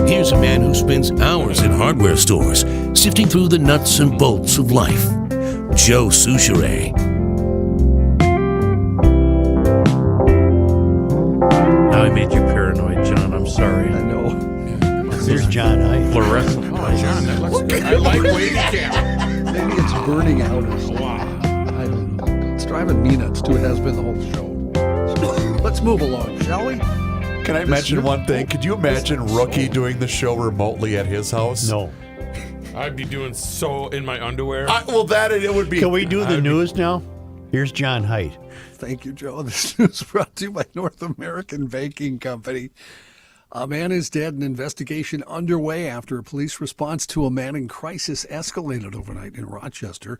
Here's a man who spends hours in hardware stores, sifting through the nuts and bolts of life. Joe Souchere. Now I made you paranoid, John. I'm sorry. I know. There's John. Fluorescent lights. John, that looks good. I like wavy cam. Maybe it's burning out. I don't know. It's driving me nuts, too. It has been the whole show. Let's move along, shall we? Can I mention one thing? Could you imagine Rookie doing the show remotely at his house? No. I'd be doing so in my underwear. Well, it would be. Can we do the news now? Here's John Heidt. Thank you, Joe. This news brought to you by North American Banking Company. A man is dead. An investigation underway after a police response to a man in crisis escalated overnight in Rochester.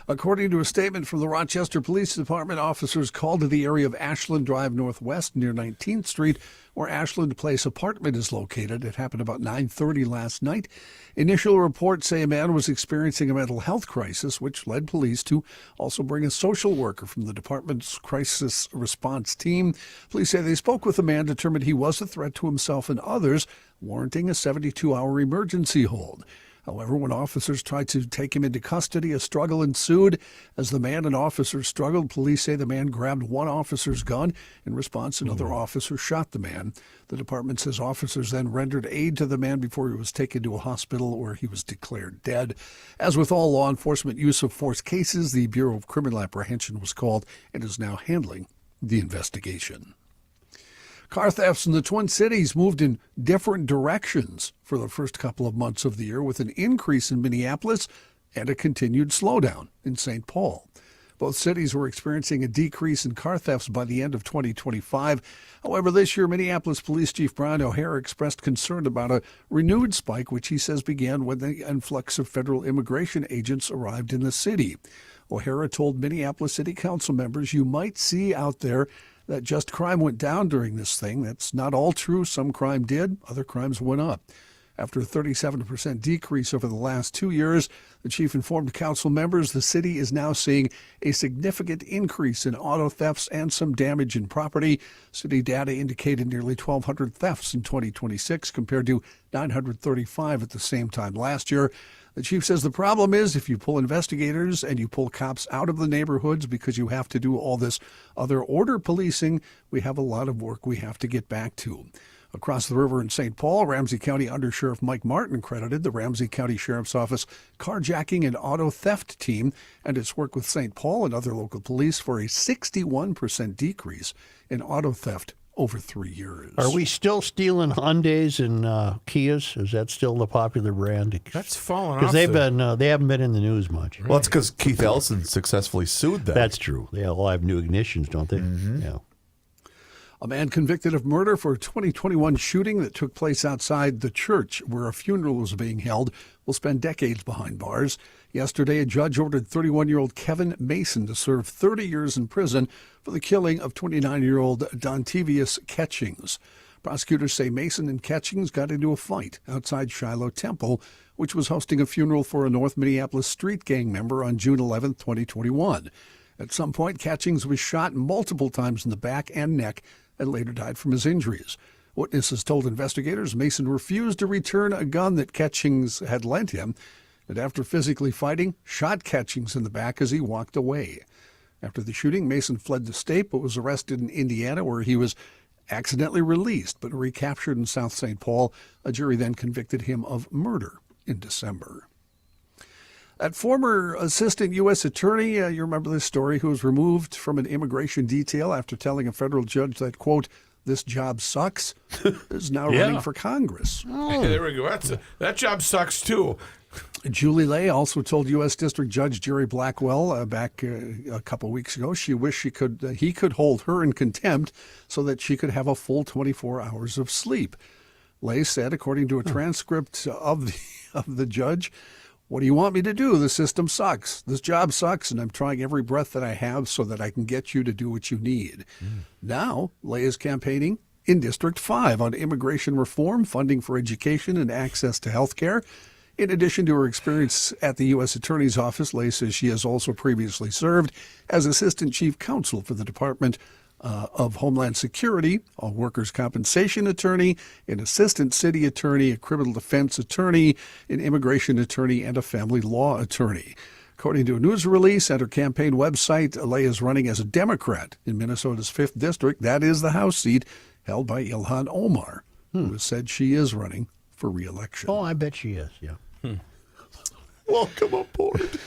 According to a statement from the Rochester Police Department, officers called to the area of Ashland Drive Northwest near 19th Street, where Ashland Place apartment is located. It happened about 9:30 last night. Initial reports say a man was experiencing a mental health crisis, which led police to also bring a social worker from the department's crisis response team. Police say they spoke with the man, determined he was a threat to himself and others, warranting a 72-hour emergency hold. However, when officers tried to take him into custody, a struggle ensued. As the man and officers struggled, police say the man grabbed one officer's gun. In response, another officer shot the man. The department says officers then rendered aid to the man before he was taken to a hospital where he was declared dead. As with all law enforcement use of force cases, the Bureau of Criminal Apprehension was called and is now handling the investigation. Car thefts in the Twin Cities moved in different directions for the first couple of months of the year, with an increase in Minneapolis and a continued slowdown in St. Paul. Both cities were experiencing a decrease in car thefts by the end of 2025. However, this year, Minneapolis Police Chief Brian O'Hara expressed concern about a renewed spike, which he says began when the influx of federal immigration agents arrived in the city. O'Hara told Minneapolis City Council members, "You might see out there that just crime went down during this thing. That's not all true. Some crime did. Other crimes went up." After a 37% decrease over the last 2 years, the chief informed council members the city is now seeing a significant increase in auto thefts and some damage in property. City data indicated nearly 1,200 thefts in 2026 compared to 935 at the same time last year. The chief says the problem is if you pull investigators and you pull cops out of the neighborhoods because you have to do all this other order policing, we have a lot of work we have to get back to. Across the river in St. Paul, Ramsey County Undersheriff Mike Martin credited the Ramsey County Sheriff's Office carjacking and auto theft team and its work with St. Paul and other local police for a 61% decrease in auto theft over 3 years. Are we still stealing Hyundais and Kias? Is that still the popular brand? That's fallen off. Because they haven't been in the news much. Well, it's because Keith Ellison successfully sued them. That's true. They all have new ignitions, don't they? Mm-hmm. Yeah. A man convicted of murder for a 2021 shooting that took place outside the church where a funeral was being held will spend decades behind bars. Yesterday, a judge ordered 31-year-old Kevin Mason to serve 30 years in prison for the killing of 29-year-old Dontavius Catchings. Prosecutors say Mason and Catchings got into a fight outside Shiloh Temple, which was hosting a funeral for a North Minneapolis street gang member on June 11, 2021. At some point, Catchings was shot multiple times in the back and neck and later died from his injuries. Witnesses told investigators Mason refused to return a gun that Catchings had lent him, and after physically fighting, shot Catchings in the back as he walked away. After the shooting, Mason fled the state but was arrested in Indiana, where he was accidentally released but recaptured in South St. Paul. A jury then convicted him of murder in December. That former assistant U.S. attorney, you remember this story, who was removed from an immigration detail after telling a federal judge that, quote, "this job sucks," is now running for Congress. Hey, there we go. That job sucks, too. Julie Lay also told U.S. District Judge Jerry Blackwell back a couple weeks ago she wished he could hold her in contempt so that she could have a full 24 hours of sleep. Lay said, according to a transcript of the judge, "What do you want me to do? The system sucks. This job sucks, and I'm trying every breath that I have so that I can get you to do what you need." Now, Lay is campaigning in District 5 on immigration reform, funding for education, and access to health care. In addition to her experience at the U.S. Attorney's Office, Lay says she has also previously served as Assistant Chief Counsel for the Department of Homeland Security, a workers' compensation attorney, an assistant city attorney, a criminal defense attorney, an immigration attorney, and a family law attorney. According to a news release at her campaign website, Lay is running as a Democrat in Minnesota's 5th District. That is the House seat held by Ilhan Omar, who has said she is running for re-election. Oh, I bet she is, yeah. Welcome aboard.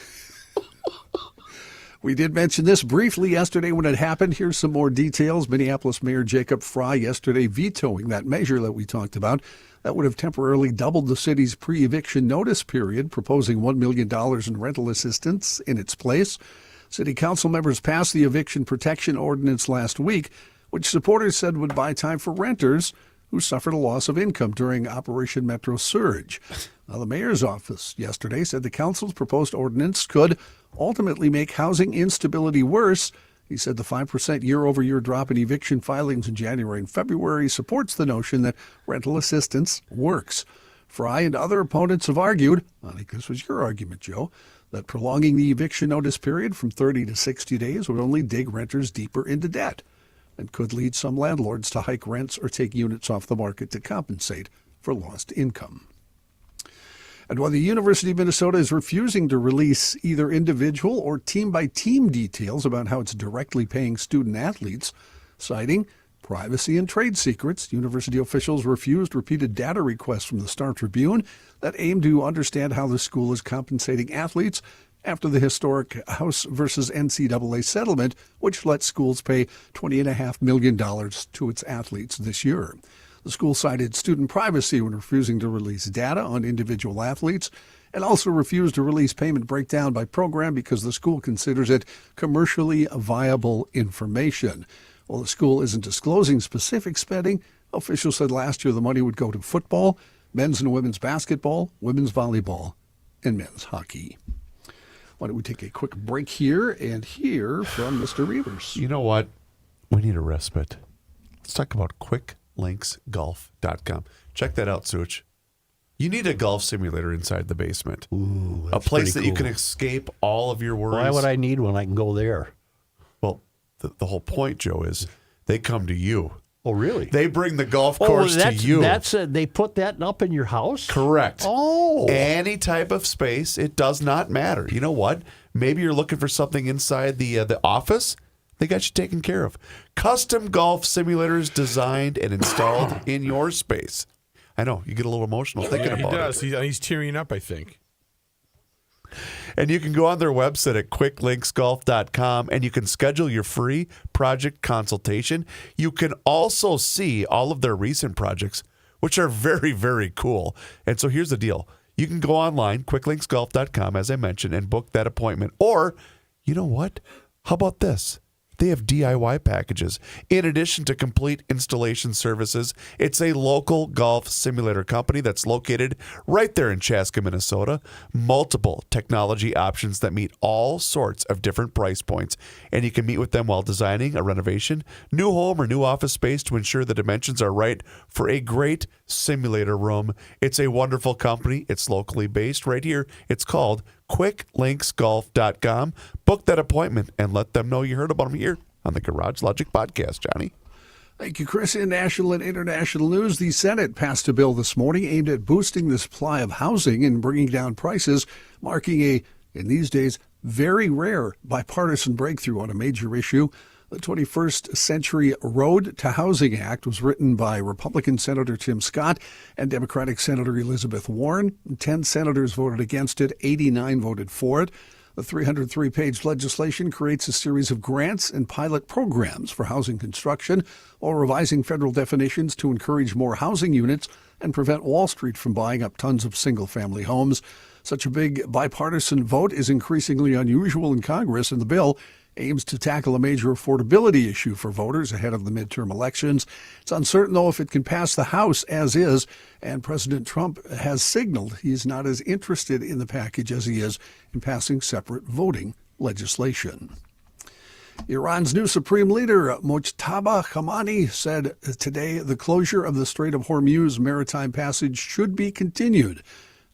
We did mention this briefly yesterday when it happened. Here's some more details. Minneapolis Mayor Jacob Fry yesterday vetoing that measure that we talked about. That would have temporarily doubled the city's pre-eviction notice period, proposing $1 million in rental assistance in its place. City council members passed the eviction protection ordinance last week, which supporters said would buy time for renters who suffered a loss of income during Operation Metro Surge. Now, the mayor's office yesterday said the council's proposed ordinance could ultimately make housing instability worse. He said the 5% year-over-year drop in eviction filings in January and February supports the notion that rental assistance works. Fry and other opponents have argued, I think this was your argument, Joe, that prolonging the eviction notice period from 30 to 60 days would only dig renters deeper into debt and could lead some landlords to hike rents or take units off the market to compensate for lost income. And while the University of Minnesota is refusing to release either individual or team-by-team details about how it's directly paying student athletes, citing privacy and trade secrets, university officials refused repeated data requests from the Star-Tribune that aim to understand how the school is compensating athletes after the historic House versus NCAA settlement, which let schools pay $20.5 million to its athletes this year. The school cited student privacy when refusing to release data on individual athletes and also refused to release payment breakdown by program because the school considers it commercially viable information. While the school isn't disclosing specific spending, officials said last year the money would go to football, men's and women's basketball, women's volleyball, and men's hockey. Why don't we take a quick break here and hear from Mr. Reavers? You know what? We need a respite. Let's talk about quicklinksgolf.com. Check that out, Such. You need a golf simulator inside the basement. Ooh, a place that cool. you can escape all of your worries. Why would I need one? I can go there. Well, the whole point, Joe, is they come to you. Oh, really? They bring the golf course to you. They put that up in your house? Correct. Oh. Any type of space, it does not matter. You know what? Maybe you're looking for something inside the office. They got you taken care of. Custom golf simulators designed and installed in your space. I know, you get a little emotional thinking about he does. it. He's tearing up, I think. And you can go on their website at quicklinksgolf.com and you can schedule your free project consultation. You can also see all of their recent projects, which are very, very cool. And so here's the deal. You can go online, quicklinksgolf.com, as I mentioned, and book that appointment. Or, you know what? How about this? They have DIY packages. In addition to complete installation services, it's a local golf simulator company that's located right there in Chaska, Minnesota. Multiple technology options that meet all sorts of different price points. And you can meet with them while designing a renovation, new home, or new office space to ensure the dimensions are right for a great simulator room. It's a wonderful company. It's locally based right here. It's called quicklinksgolf.com. Book that appointment and let them know you heard about them here on the Garage Logic Podcast, Johnny. Thank you, Chris. In national and international news, the Senate passed a bill this morning aimed at boosting the supply of housing and bringing down prices, marking a, in these days, very rare bipartisan breakthrough on a major issue. The 21st Century Road to Housing Act was written by Republican Senator Tim Scott and Democratic Senator Elizabeth Warren. 10 senators voted against it, 89 voted for it. The 303-page legislation creates a series of grants and pilot programs for housing construction while revising federal definitions to encourage more housing units and prevent Wall Street from buying up tons of single-family homes. Such a big bipartisan vote is increasingly unusual in Congress, and the bill aims to tackle a major affordability issue for voters ahead of the midterm elections. It's uncertain, though, if it can pass the House as is, and President Trump has signaled he's not as interested in the package as he is in passing separate voting legislation. Iran's new supreme leader, Mojtaba Khamenei, said today the closure of the Strait of Hormuz maritime passage should be continued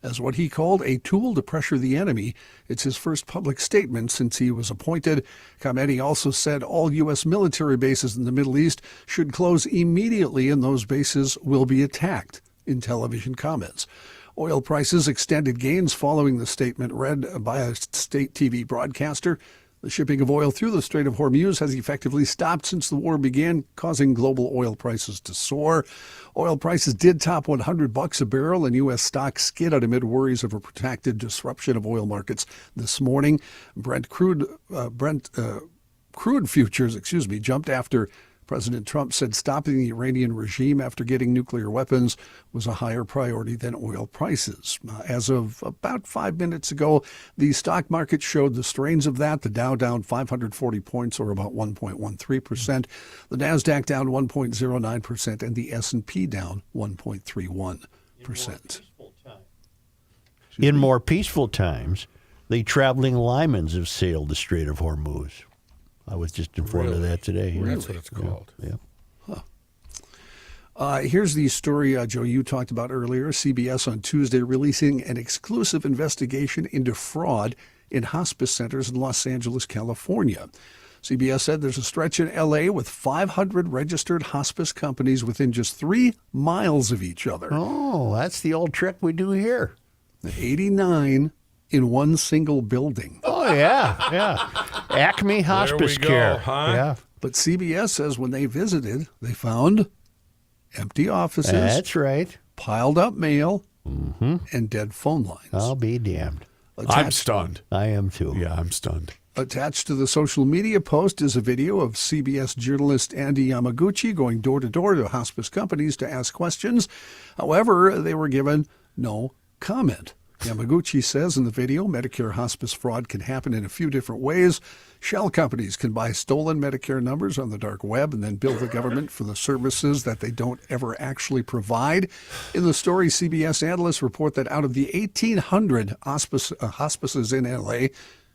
as what he called a tool to pressure the enemy. It's his first public statement since he was appointed. Khamenei also said all U.S. military bases in the Middle East should close immediately and those bases will be attacked in television comments. Oil prices extended gains following the statement read by a state TV broadcaster. The shipping of oil through the Strait of Hormuz has effectively stopped since the war began, causing global oil prices to soar. Oil prices did top $100 a barrel, and U.S. stocks skid amid worries of a protracted disruption of oil markets this morning. Crude futures, jumped after President Trump said stopping the Iranian regime after getting nuclear weapons was a higher priority than oil prices. As of about 5 minutes ago, the stock market showed the strains of that. The Dow down 540 points, or about 1.13%. The NASDAQ down 1.09%, and the S&P down 1.31%. In more peaceful times, the traveling Lymans have sailed the Strait of Hormuz. I was just informed of that today. That's what it's called. Yeah. Here's the story, Joe, you talked about earlier. CBS on Tuesday releasing an exclusive investigation into fraud in hospice centers in Los Angeles, California. CBS said there's a stretch in L.A. with 500 registered hospice companies within just 3 miles of each other. Oh, that's the old trick we do here. 89 in one single building. Oh, yeah. Acme Hospice go, Care. huh? Yeah. But CBS says when they visited, they found empty offices. That's right. Piled up mail, and dead phone lines. I'll be damned. I'm stunned. I am too. Yeah, I'm stunned. Attached to the social media post is a video of CBS journalist Andy Yamaguchi going door to door to hospice companies to ask questions. However, they were given no comment. Yamaguchi says in the video, Medicare hospice fraud can happen in a few different ways. Shell companies can buy stolen Medicare numbers on the dark web and then bill the government for the services that they don't ever actually provide. In the story, CBS analysts report that out of the 1,800 hospices in L.A.,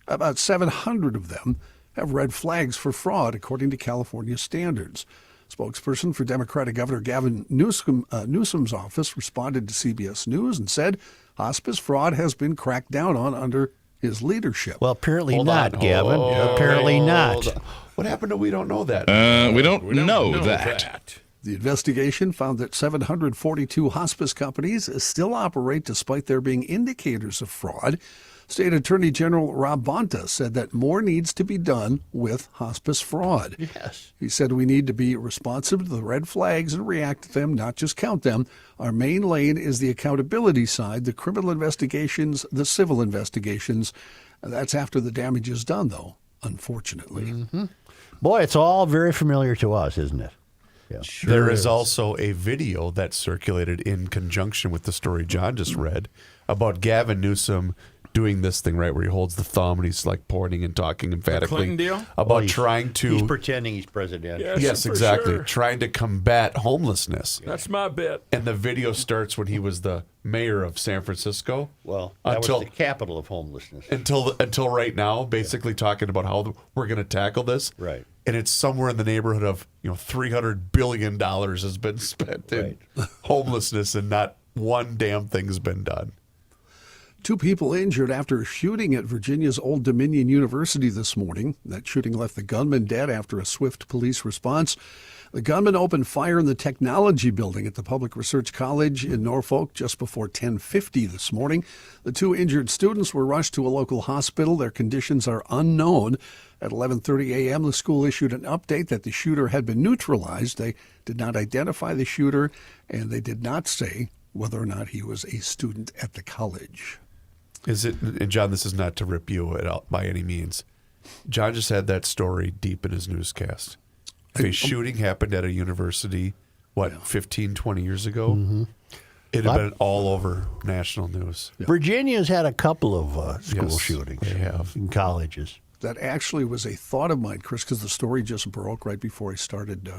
about 700 of them have red flags for fraud, according to California standards. Spokesperson for Democratic Governor Gavin Newsom's office responded to CBS News and said hospice fraud has been cracked down on under his leadership. Well, apparently not, Gavin. Apparently not. What happened to we don't know that? We don't know that. The investigation found that 742 hospice companies still operate despite there being indicators of fraud. State Attorney General Rob Bonta said that more needs to be done with hospice fraud. Yes. He said we need to be responsive to the red flags and react to them, not just count them. Our main lane is the accountability side, the criminal investigations, the civil investigations. That's after the damage is done, though, unfortunately. Mm-hmm. Boy, it's all very familiar to us, isn't it? Yeah. Sure there is also a video that circulated in conjunction with the story John just read about Gavin Newsom doing this thing, right, where he holds the thumb and he's like pointing and talking emphatically about trying to... He's pretending he's president. Yes, exactly. Sure. Trying to combat homelessness. That's my bet. And the video starts when he was the mayor of San Francisco. Well, that was the capital of homelessness. Until right now, basically talking about how we're going to tackle this. Right. And it's somewhere in the neighborhood of $300 billion has been spent in homelessness, and not one damn thing's been done. 2 people injured after a shooting at Virginia's Old Dominion University this morning. That shooting left the gunman dead after a swift police response. The gunman opened fire in the technology building at the Public Research College in Norfolk just before 10:50 this morning. The 2 injured students were rushed to a local hospital. Their conditions are unknown. At 11:30 a.m., the school issued an update that the shooter had been neutralized. They did not identify the shooter, and they did not say whether or not he was a student at the college. Is it, and John, this is not to rip you out by any means. John just had that story deep in his newscast. If a shooting happened at a university, 15, 20 years ago, it'd have been all over national news. Yeah. Virginia's had a couple of school shootings. They have. In colleges. That actually was a thought of mine, Chris, because the story just broke right before I started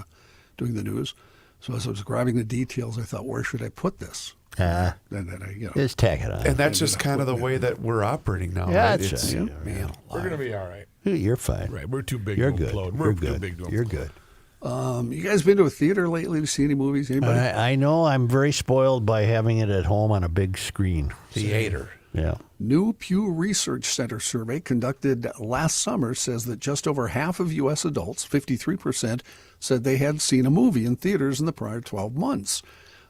doing the news. So as I was grabbing the details, I thought, where should I put this? Just tack it on. And that's just kind of the way that we're operating now. Yeah, right? that's right. We're going to be all right. You're fine. Right, we're too big You're to good. implode. We're Too good. big to implode. You're good. You guys been to a theater lately to see any movies? Anybody? I know I'm very spoiled by having it at home on a big screen. Theater. Yeah. New Pew Research Center survey conducted last summer says that just over half of U.S. adults, 53%, said they had seen a movie in theaters in the prior 12 months.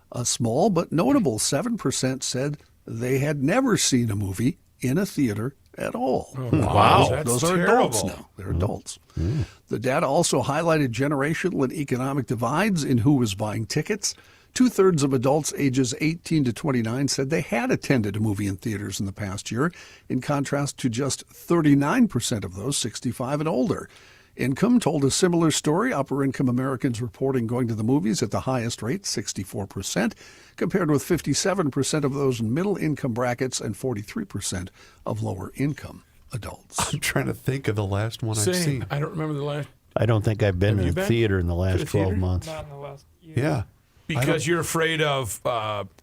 A small but notable 7% said they had never seen a movie in a theater at all. Oh, wow. Those are adults now. They're adults. The data also highlighted generational and economic divides in who was buying tickets. 2/3 of adults ages 18 to 29 said they had attended a movie in theaters in the past year, in contrast to just 39% of those 65 and older. Income told a similar story. Upper-income Americans reporting going to the movies at the highest rate, 64%, compared with 57% of those in middle-income brackets and 43% of lower-income adults. I'm trying to think of the last one I've seen. I don't remember the last. I don't think I've been in a theater in the last 12 months. Not in the last year. Yeah. Because you're afraid of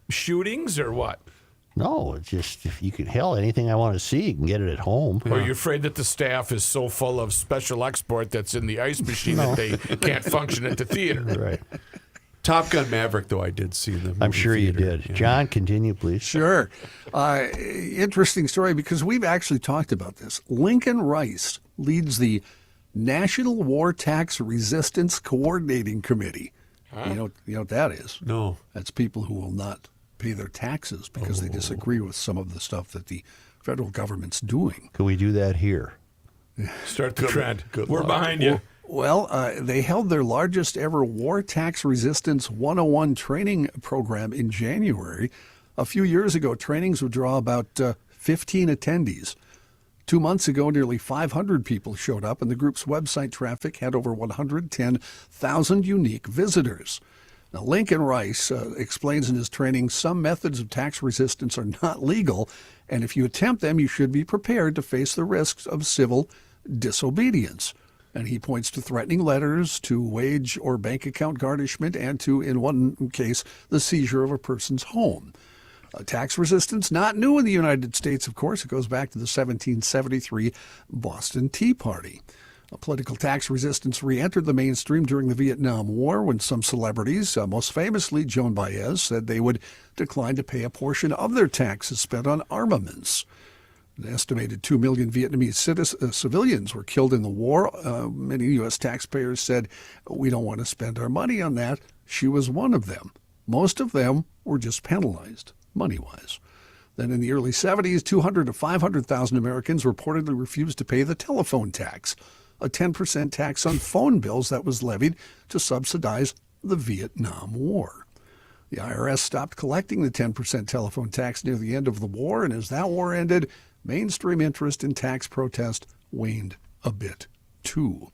shootings or what? No, it's just if you can, anything I want to see, you can get it at home. Or you're afraid that the staff is so full of special export that's in the ice machine that they can't function at the theater. Right. Top Gun Maverick, though, I did see in the movie I'm sure you theater. did. Yeah. John, continue, please. Sure. Interesting story because we've actually talked about this. Lincoln Rice leads the National War Tax Resistance Coordinating Committee. Huh? You know what that is? No. That's people who will not pay their taxes because they disagree with some of the stuff that the federal government's doing. Can we do that here? Start the trend. We're luck. behind you. Well, they held their largest ever War Tax Resistance 101 training program in January. A few years ago, trainings would draw about 15 attendees. 2 months ago, nearly 500 people showed up, and the group's website traffic had over 110,000 unique visitors. Now, Lincoln Rice explains in his training some methods of tax resistance are not legal, and if you attempt them, you should be prepared to face the risks of civil disobedience. And he points to threatening letters, to wage or bank account garnishment, and to, in one case, the seizure of a person's home. Tax resistance, not new in the United States, of course. It goes back to the 1773 Boston Tea Party. Political tax resistance re-entered the mainstream during the Vietnam War when some celebrities, most famously Joan Baez, said they would decline to pay a portion of their taxes spent on armaments. An estimated 2 million Vietnamese civilians were killed in the war. Many U.S. taxpayers said, we don't want to spend our money on that. She was one of them. Most of them were just penalized, money-wise. Then in the early 70s, 200 to 500,000 Americans reportedly refused to pay the telephone tax, a 10% tax on phone bills that was levied to subsidize the Vietnam War. The IRS stopped collecting the 10% telephone tax near the end of the war, and as that war ended, mainstream interest in tax protest waned a bit, too.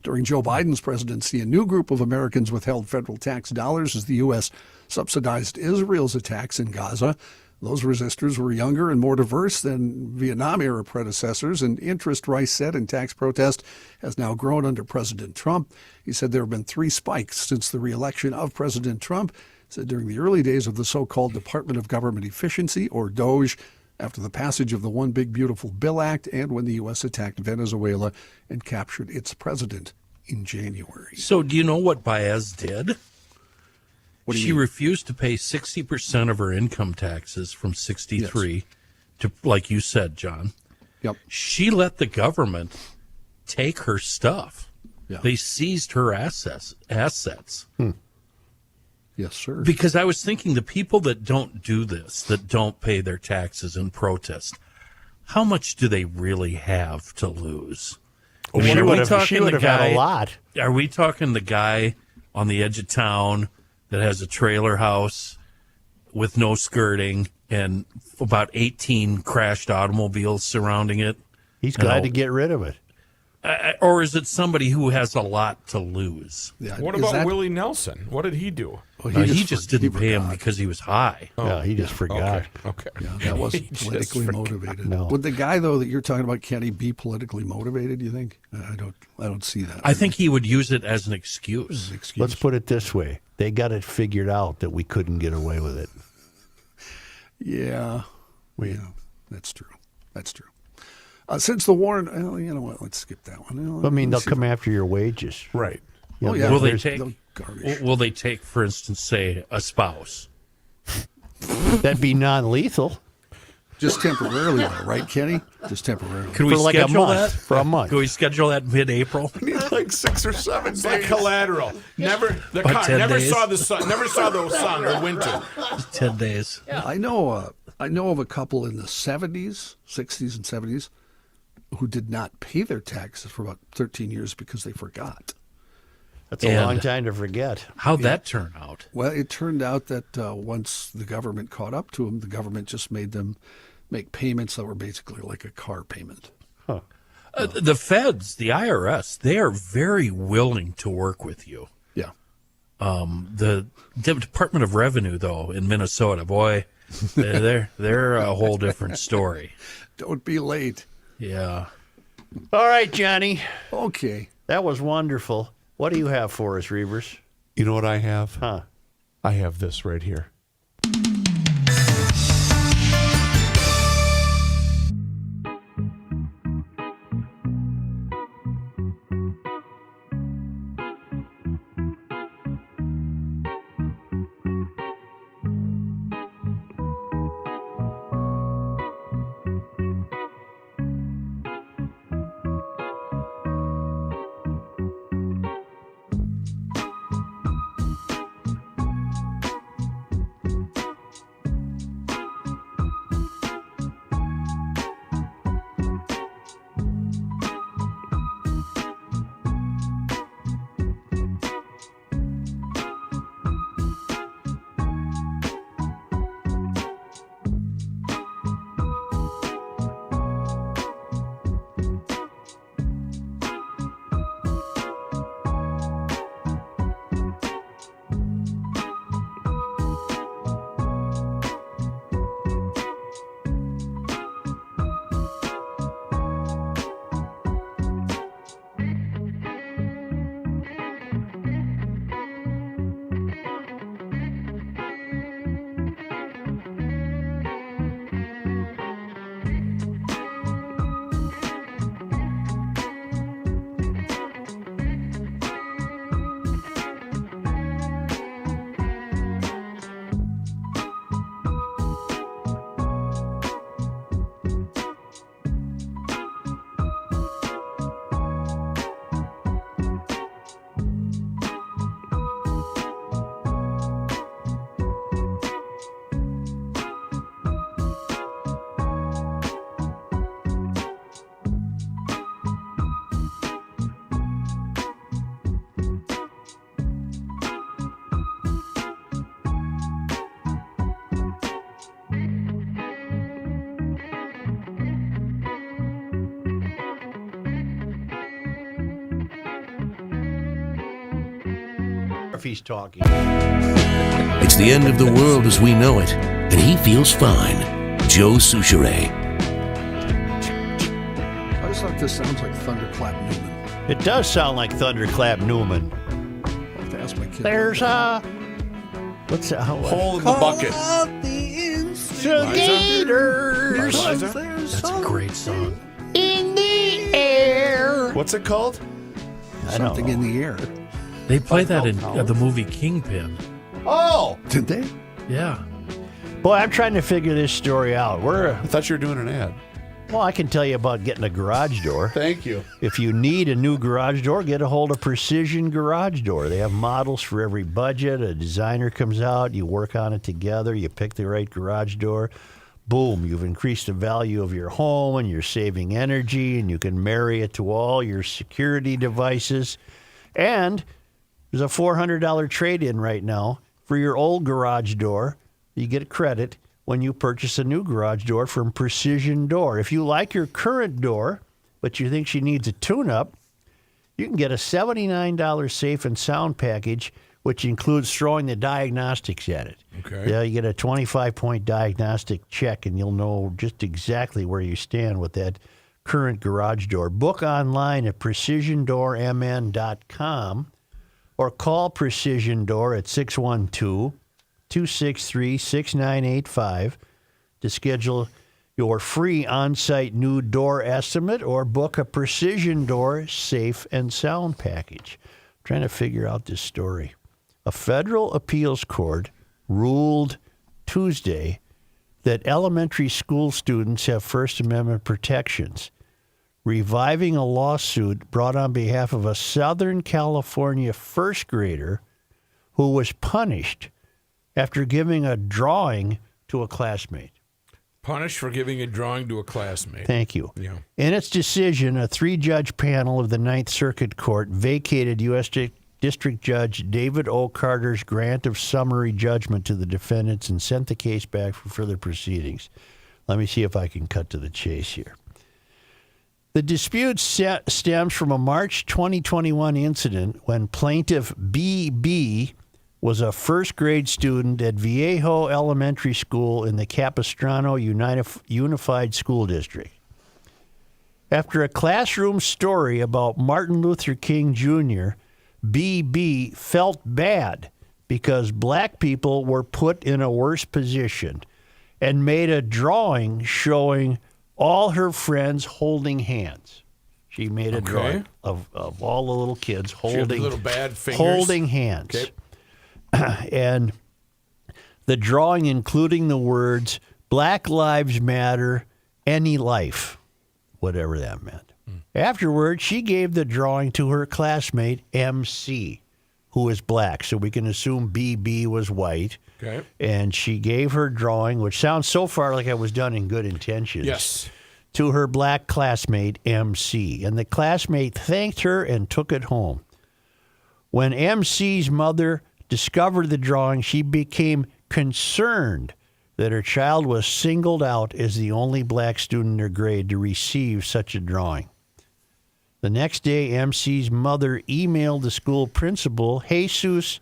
During Joe Biden's presidency, a new group of Americans withheld federal tax dollars as the U.S. subsidized Israel's attacks in Gaza. Those resistors were younger and more diverse than Vietnam-era predecessors, and interest, Rice said, in tax protest has now grown under President Trump. He said there have been 3 spikes since the re-election of President Trump. He said during the early days of the so-called Department of Government Efficiency, or DOGE, after the passage of the One Big Beautiful Bill Act, and when the U.S. attacked Venezuela and captured its president in January. So do you know what Baez did? She refused to pay 60% of her income taxes from 63 to, like you said, John. Yep. She let the government take her stuff. Yeah. They seized her assets. Yes, sir. Because I was thinking the people that don't do this, that don't pay their taxes in protest, how much do they really have to lose? Well, she would have had a lot. Are we talking the guy on the edge of town that has a trailer house with no skirting and about 18 crashed automobiles surrounding it? He's glad to get rid of it. Or is it somebody who has a lot to lose? Yeah. What about Willie Nelson? What did he do? Well, he just didn't pay him because he was high. Yeah, he just forgot. Okay. Yeah, that wasn't politically motivated. No. Would the guy, though, that you're talking about, can he be politically motivated, you think? I don't see that. I think he would use it as an excuse. Let's put it this way. They got it figured out that we couldn't get away with it. Yeah. That's true. That's true. Since the war, well, you know what? Let's skip that one. I mean, they'll come after your wages. Right. You know, yeah. Will they take, for instance, say, a spouse? That'd be non-lethal. Just temporarily, though, right, Kenny? Just temporarily. Can we For like a schedule month. that? For a month. Can we schedule that mid-April? Like 6 or 7 It's days. like collateral. Never the About car 10 never days. saw the sun. Never saw the sun or winter. 10 days. I know of a couple in the 60s and 70s who did not pay their taxes for about 13 years because they forgot. That's a long time to forget. How'd that turn out? Well, it turned out that once the government caught up to them, the government just made them make payments that were basically like a car payment. Huh. The feds, the IRS, they are very willing to work with you. Yeah. The Department of Revenue, though, in Minnesota, boy, they're a whole different story. Don't be late. Yeah. All right, Johnny. Okay. That was wonderful. What do you have for us, Reavers? You know what I have? Huh? I have this right here. If he's talking. It's the end of the world as we know it, and he feels fine. Joe Souchere. I just thought this sounds like Thunderclap Newman. It does sound like Thunderclap Newman. I'll have to ask my kid. There's a... What's that? Hole in the bucket. Gators That's a great song. in the air. What's it called? Something in the air. They play that in the movie Kingpin. Oh! Did they? Yeah. Boy, I'm trying to figure this story out. I thought you were doing an ad. Well, I can tell you about getting a garage door. Thank you. If you need a new garage door, get a hold of Precision Garage Door. They have models for every budget. A designer comes out, you work on it together, you pick the right garage door. Boom, you've increased the value of your home and you're saving energy, and you can marry it to all your security devices. And there's a $400 trade-in right now for your old garage door. You get credit when you purchase a new garage door from Precision Door. If you like your current door, but you think she needs a tune-up, you can get a $79 safe and sound package, which includes throwing the diagnostics at it. Okay. Yeah, you get a 25-point diagnostic check, and you'll know just exactly where you stand with that current garage door. Book online at precisiondoormn.com or call Precision Door at 612-263-6985 to schedule your free on-site new door estimate or book a Precision Door safe and sound package. I'm trying to figure out this story. A federal appeals court ruled Tuesday that elementary school students have First Amendment protections, reviving a lawsuit brought on behalf of a Southern California first grader who was punished after giving a drawing to a classmate. Punished for giving a drawing to a classmate. Thank you. Yeah. In its decision, a 3-judge panel of the Ninth Circuit Court vacated U.S. District Judge David O. Carter's grant of summary judgment to the defendants and sent the case back for further proceedings. Let me see if I can cut to the chase here. The dispute stems from a March 2021 incident when plaintiff B.B. was a first-grade student at Viejo Elementary School in the Capistrano Unified School District. After a classroom story about Martin Luther King Jr., B.B. felt bad because black people were put in a worse position and made a drawing showing all her friends holding hands. She made a drawing of all the little kids holding little bad fingers. Holding hands. Okay. And the drawing including the words Black Lives Matter, Any Life, whatever that meant. Afterward, she gave the drawing to her classmate, MC, who is black. So we can assume BB was white. Okay. And she gave her drawing, which sounds so far like it was done in good intentions. Yes. To her black classmate, MC. And the classmate thanked her and took it home. When MC's mother discovered the drawing, she became concerned that her child was singled out as the only black student in her grade to receive such a drawing. The next day, MC's mother emailed the school principal, Jesus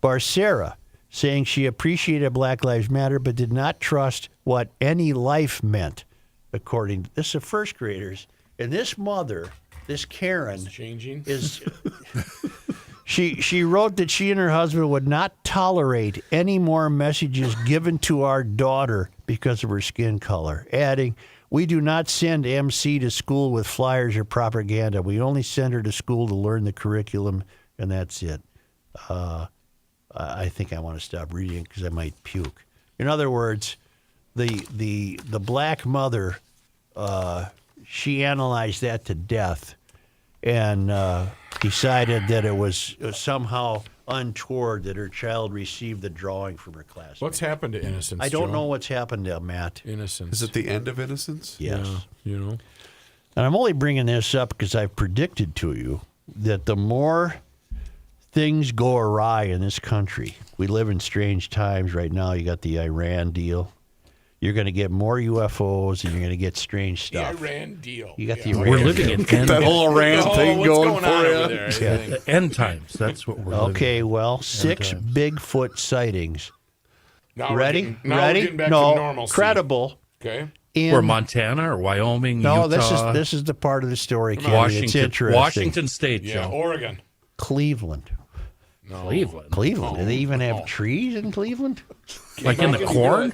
Barcera, saying she appreciated Black Lives Matter but did not trust what any life meant, according to this is first graders. And this mother, this Karen, is she wrote that she and her husband would not tolerate any more messages given to our daughter because of her skin color, adding, "We do not send MC to school with flyers or propaganda. We only send her to school to learn the curriculum, and that's it." I think I want to stop reading because I might puke. In other words, the black mother, she analyzed that to death and decided that it was somehow untoward that her child received the drawing from her class. What's happened to Innocence? I don't Joe? know what's happened to Matt. Innocence. Is it the end of Innocence? Yes. Yeah, you know. And I'm only bringing this up because I've predicted to you that the more things go awry in this country, we live in strange times right now. You got the Iran deal. You're going to get more UFOs, and you're going to get strange stuff. The Iran deal. You got the Iran We're living deal. in Get that whole Iran thing going for on you. over there? end times. That's what we're Okay, living well, 6 Bigfoot sightings. Now Ready? We're Ready? getting back no, to normalcy. credible. Okay. In, Or Montana or Wyoming, no, Utah, this is the part of the story, Kenny. It's interesting. Washington State, Yeah, Joe. Oregon. Cleveland. No. Cleveland. Do they even have trees in Cleveland? Like in the corn?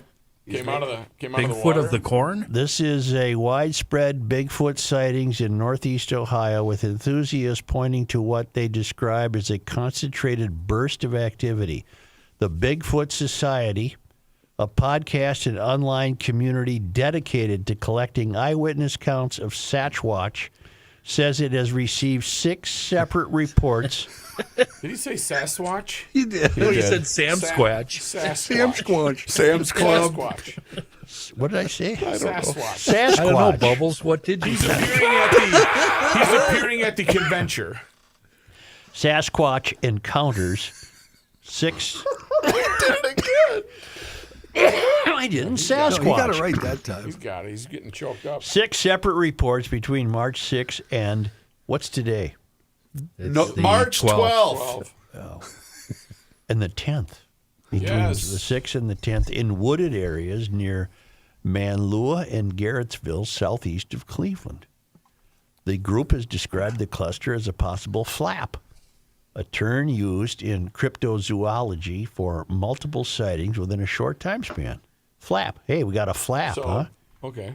Came out of the Bigfoot water. of the corn? This is a widespread Bigfoot sightings in northeast Ohio, with enthusiasts pointing to what they describe as a concentrated burst of activity. The Bigfoot Society, a podcast and online community dedicated to collecting eyewitness counts of Sasquatch, says it has received 6 separate reports. Did he say Sasquatch? He did. No, you said Sam Squatch. Sam Squatch. Sam's Club. Sasquatch. What did I say? Sasquatch. Sasquatch. I don't know, Bubbles. What did you say? He's appearing at the convention. Sasquatch encounters 6. I didn't. Sasquatch. No, you got it right that time. He's got it. He's getting choked up. 6 separate reports between March 6th and what's today? No, the March 12th. 12. And the 10th. Between Yes. the 6th and the 10th in wooded areas near Manlua and Garrettsville, southeast of Cleveland. The group has described the cluster as a possible flap, a term used in cryptozoology for multiple sightings within a short time span. Flap. Hey, we got a flap, huh? Okay.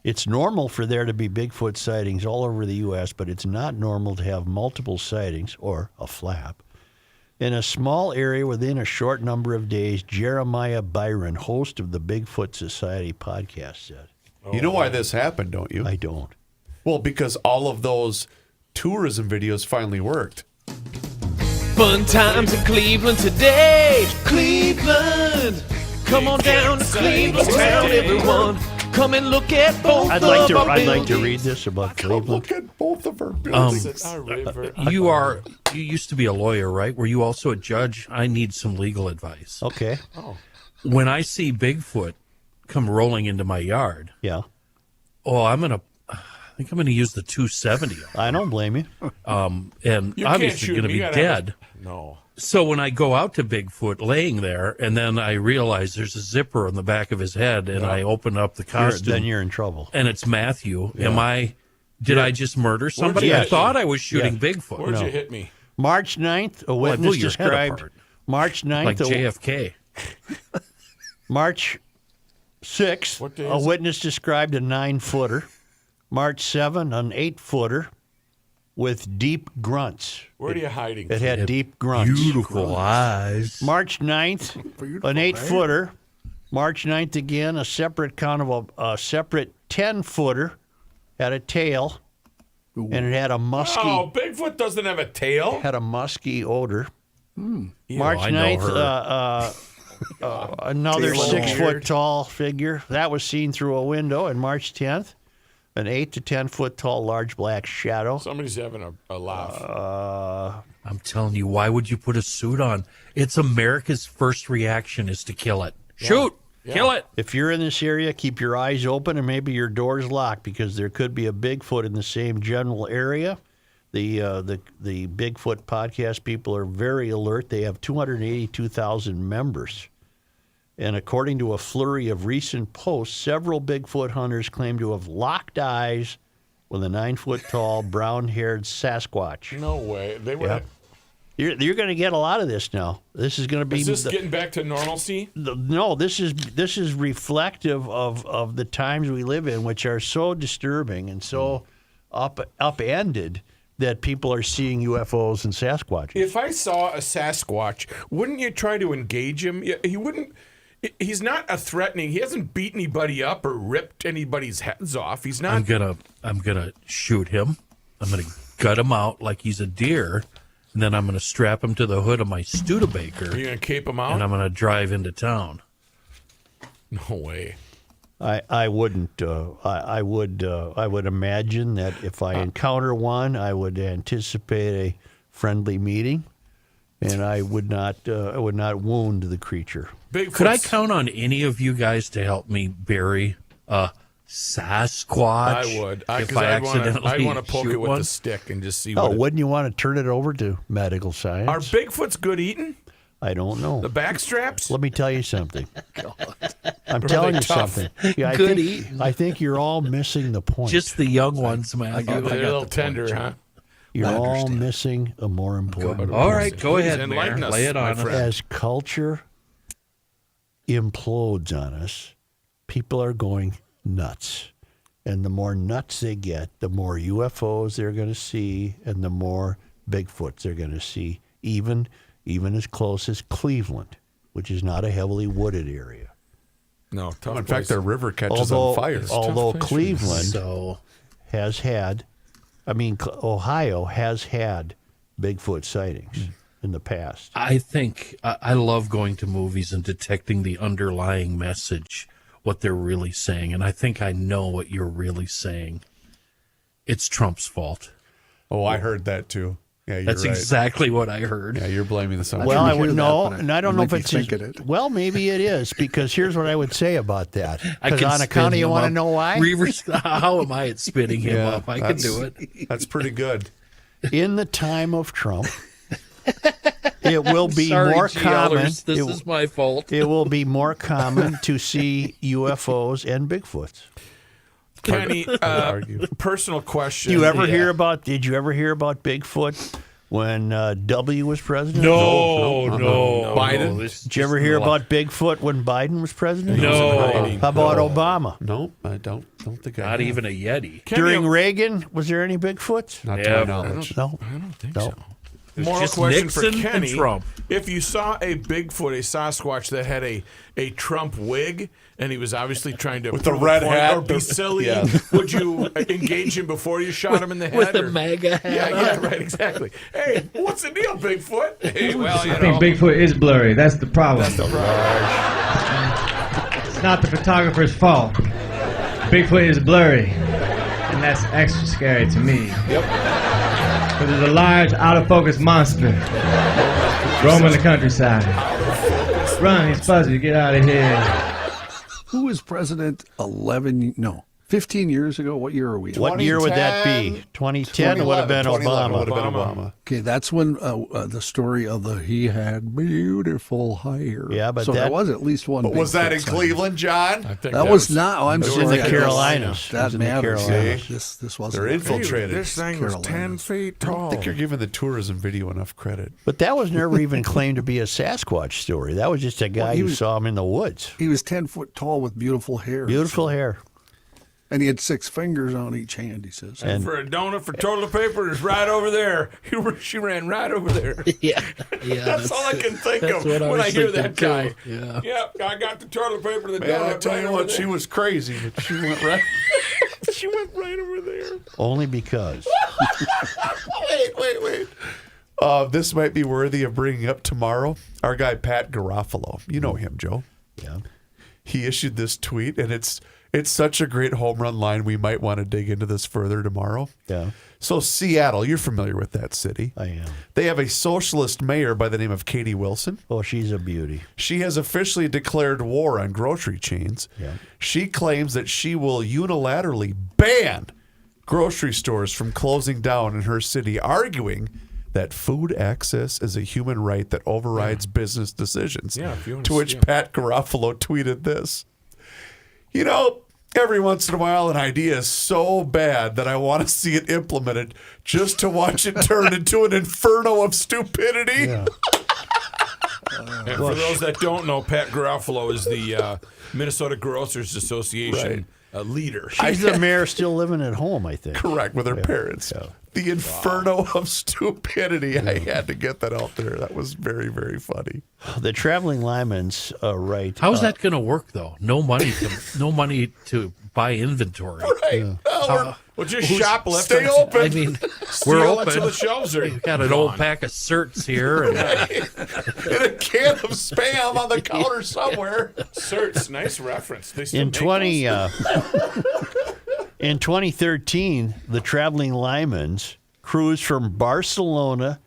It's normal for there to be Bigfoot sightings all over the U.S., but it's not normal to have multiple sightings, or a flap, in a small area within a short number of days, Jeremiah Byron, host of the Bigfoot Society podcast, said. You know why this happened, don't you? I don't. Well, because all of those tourism videos finally worked. Fun times in Cleveland today. Cleveland. Come on down to Cleveland town, everyone. Come and look at both I'd of like our to buildings. read this about Cleveland. Look at both of her buildings. You used to be a lawyer, right? Were you also a judge? I need some legal advice. Okay. When I see Bigfoot come rolling into my yard, Yeah. I'm gonna think I'm going to use the 270. I don't blame you. And You obviously can't shoot going to him. be You gotta dead. No. So when I go out to Bigfoot laying there, and then I realize there's a zipper on the back of his head, and I open up the costume, Then you're in trouble. and it's Matthew. Did I just murder somebody? you I hit thought me? I was shooting Bigfoot. Where'd you hit me? March 9th, a I blew witness your head described. apart. March 9th, Like JFK. March 6th, What day a is it? witness described a 9-footer. March 7th, an 8-footer with deep grunts. Where are you hiding? It had deep grunts. Beautiful eyes. March 9th, an 8-footer. March 9th again, a separate count of a separate 10-footer had a tail, and it had a musky Oh, Bigfoot doesn't have a tail. odor. March I know 9th, another Tail 6-foot tall figure that was seen through a window. And March 10th, an 8 to 10 foot tall large black shadow. Somebody's having a laugh. I'm telling you, why would you put a suit on? It's America's first reaction is to kill it. Shoot! Kill it! If you're in this area, keep your eyes open and maybe your doors locked because there could be a Bigfoot in the same general area. The Bigfoot podcast people are very alert. They have 282,000 members. And according to a flurry of recent posts, several Bigfoot hunters claim to have locked eyes with a 9-foot-tall, brown-haired Sasquatch. No way. They were. You're going to get a lot of this now. This is going to be. Is this getting back to normalcy? No, this is reflective of the times we live in, which are so disturbing and so upended that people are seeing UFOs and Sasquatches. If I saw a Sasquatch, wouldn't you try to engage him? He wouldn't. He's not a threatening. He hasn't beat anybody up or ripped anybody's heads off. He's not. I'm gonna shoot him. I'm gonna gut him out like he's a deer, and then I'm gonna strap him to the hood of my Studebaker. Are you gonna cape him out? And I'm gonna drive into town. No way. I wouldn't. I would imagine that if I encounter one, I would anticipate a friendly meeting, and I would not wound the creature. Could I count on any of you guys to help me bury a Sasquatch? I would. If I accidentally I'd want to poke shoot it with one? a stick and just see Oh, what. wouldn't you want to turn it over to medical science? Are Bigfoots good eating? I don't know. The back straps? Let me tell you something. I'm Are telling they you tough? something. Yeah, I think you're all missing the point. Just the young ones, man. They're a little tender, huh? You're all missing a more important All point. right, go ahead, enlighten Mayor. us, Lay it my on us. friend. As culture implodes on us, people are going nuts. And the more nuts they get, the more UFOs they're going to see and the more Bigfoots they're going to see, even as close as Cleveland, which is not a heavily wooded area. No, tough In place. fact, their river catches Although, on fire. although place for Cleveland has had, Ohio has had Bigfoot sightings in the past. I think I love going to movies and detecting the underlying message, what they're really saying. And I think I know what you're really saying. It's Trump's fault. Oh, I heard that too. Yeah, you're That's right. exactly what I heard. Yeah, you're blaming this on Well, I Trump. would hear that, know, but and I don't I know might if be it's thinking it. Well, maybe it is because here's what I would say about that. I Because can on spin account of you him want to up. know why? How am I at spinning him Yeah, up? I can do it. That's pretty good. In the time of Trump, it will be Sorry, more G. common. Ellers, this is my fault. It will be more common to see UFOs and Bigfoots. Kenny, personal question. Did you ever hear about Bigfoot when W was president? No. Biden? Did you ever hear about Bigfoot when Biden was president? No. How about Obama? No, I don't think I Not have. even a Yeti. During Reagan, was there any Bigfoots? Not to Yeah, my knowledge. No. I don't think No. so. Moral just question Nixon for and Kenny. Trump. If you saw a Bigfoot, a Sasquatch that had a Trump wig, and he was obviously trying to With the prove a red point hat. or be silly, Yeah. would you engage him before you shot him in the head? With a or- MAGA hat Yeah, right, exactly. Hey, what's the deal, Bigfoot? Hey, well, you I think know. Bigfoot is blurry. That's the problem. That's the problem. It's not the photographer's fault. Bigfoot is blurry, and that's extra scary to me. Yep. Because there's a large, out-of-focus monster roaming the countryside. Run, he's fuzzy. Get out of here. Who was president 11? No, 15 years ago, what year are we in? What year would that be? 2010 would have been 2011 Obama. would have been Obama. Okay, that's when the story of he had beautiful hair. Yeah, but so that there was at least one. But was that in Bigfoot sighting. Cleveland, John? I think That was not. Oh, I'm It was sorry. in the I guess Carolinas. It That was in the matters. Carolinas. This wasn't. They're infiltrated. This thing was 10 feet I don't tall. think you're giving the tourism video enough credit. But that was never even claimed to be a Sasquatch story. That was just a guy he who was- saw him in the woods. He was 10 foot tall with beautiful hair. Beautiful hair. And he had 6 fingers on each hand, he says. And for a donut for toilet paper, it's right over there. She ran right over there. Yeah. That's all I can think of what when I was hear that thinking, guy. too. Yeah. Yep, I got the toilet paper, the Man, donut. I tell right you over what, there. she was crazy, but she went right. She went right over there. Only because. Wait. This might be worthy of bringing up tomorrow. Our guy, Pat Garofalo. You know him, Joe. Yeah. He issued this tweet, and it's such a great home run line. We might want to dig into this further tomorrow. Yeah. So Seattle, you're familiar with that city. I am. They have a socialist mayor by the name of Katie Wilson. Oh, she's a beauty. She has officially declared war on grocery chains. Yeah. She claims that she will unilaterally ban grocery stores from closing down in her city, arguing that food access is a human right that overrides business decisions. Yeah, if you to which understand. Pat Garofalo tweeted this. You know, every once in a while, an idea is so bad that I want to see it implemented just to watch it turn into an inferno of stupidity. Yeah. And for those that don't know, Pat Garofalo is the Minnesota Grocers Association leader. She's the mayor still living at home, I think. Correct, with her parents. Yeah. The inferno of stupidity. I had to get that out there. That was very, very funny. The traveling lineman's right. How's that going to work though? No money to buy inventory. Right. Well, just shoplift. Stay open. I mean, Steal we're until open. the shelves are We've got an gone. old pack of certs here, and And a can of Spam on the counter somewhere. Certs, nice reference. They still In make 2013, the traveling linemen's cruised from Barcelona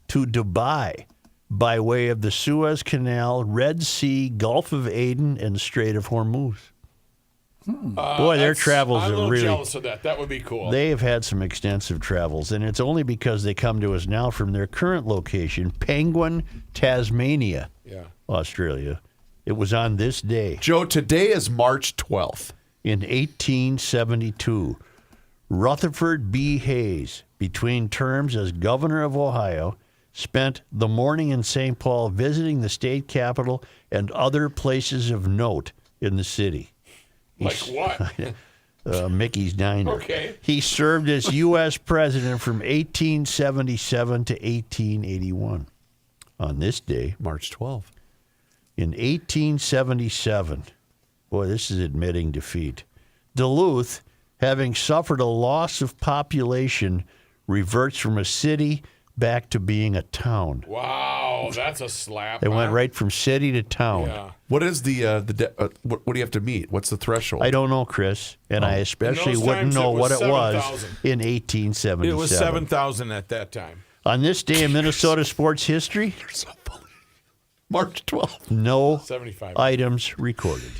to Dubai by way of the Suez Canal, Red Sea, Gulf of Aden, and Strait of Hormuz. Boy, their travels I'm a are little really. jealous of that. That would be cool. They have had some extensive travels, and it's only because they come to us now from their current location, Penguin, Tasmania, Australia. It was on this day. Joe, today is March 12th. In 1872, Rutherford B. Hayes, between terms as governor of Ohio, spent the morning in St. Paul visiting the state capitol and other places of note in the city. Like what? Mickey's Diner. Okay. He served as U.S. president from 1877 to 1881. On this day, March 12th. in 1877, boy, this is admitting defeat. Duluth, having suffered a loss of population, reverts from a city back to being a town. Wow, that's a slap. They went huh? right from city to town. Yeah. What is what do you have to meet? What's the threshold? I don't know, Chris, and I especially In those wouldn't times, know it was what it was 7,000. in 1877. It was 7,000 at that time. On this day in Minnesota sports history, March 12th. no 75. items recorded.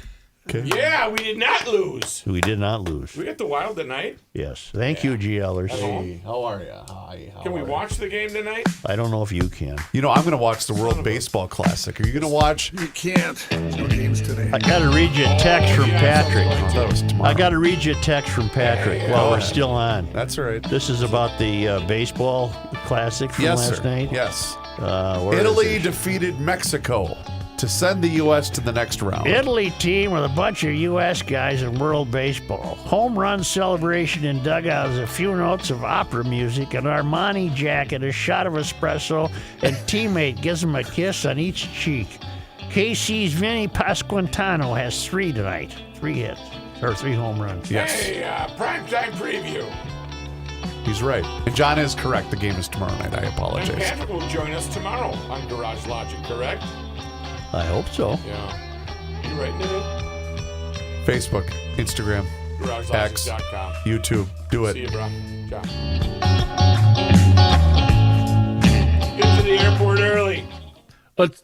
Yeah, we did not lose. We did not lose. We got the Wild tonight. Yes. Thank you, GLers. Hey, how are you? Hi. Can we watch the game tonight? I don't know if you can. You know, I'm going to watch the World Baseball Classic. Are you going to watch? You can't. No games today. I got to read you a text from Patrick. That was tomorrow. I got to read you a text from Patrick while we're still on. That's all right. This is about the baseball classic from Yes, last sir. night. Yes. Where Italy is it? defeated Mexico to send the U.S. to the next round. Italy team with a bunch of U.S. guys in World Baseball. Home run celebration in dugouts, a few notes of opera music, an Armani jacket, a shot of espresso, and teammate gives him a kiss on each cheek. KC's Vinny Pasquantano has 3 tonight. 3 hits, or 3 home runs. Yes. Hey, primetime preview. He's right. And John is correct. The game is tomorrow night. I And apologize. Patrick will join us tomorrow on Garage Logic, correct? I hope so. Yeah. You writing it in? Facebook, Instagram, X, GarageLogic.com. YouTube. Do it. See you, bro. Ciao. Get to the airport early. let's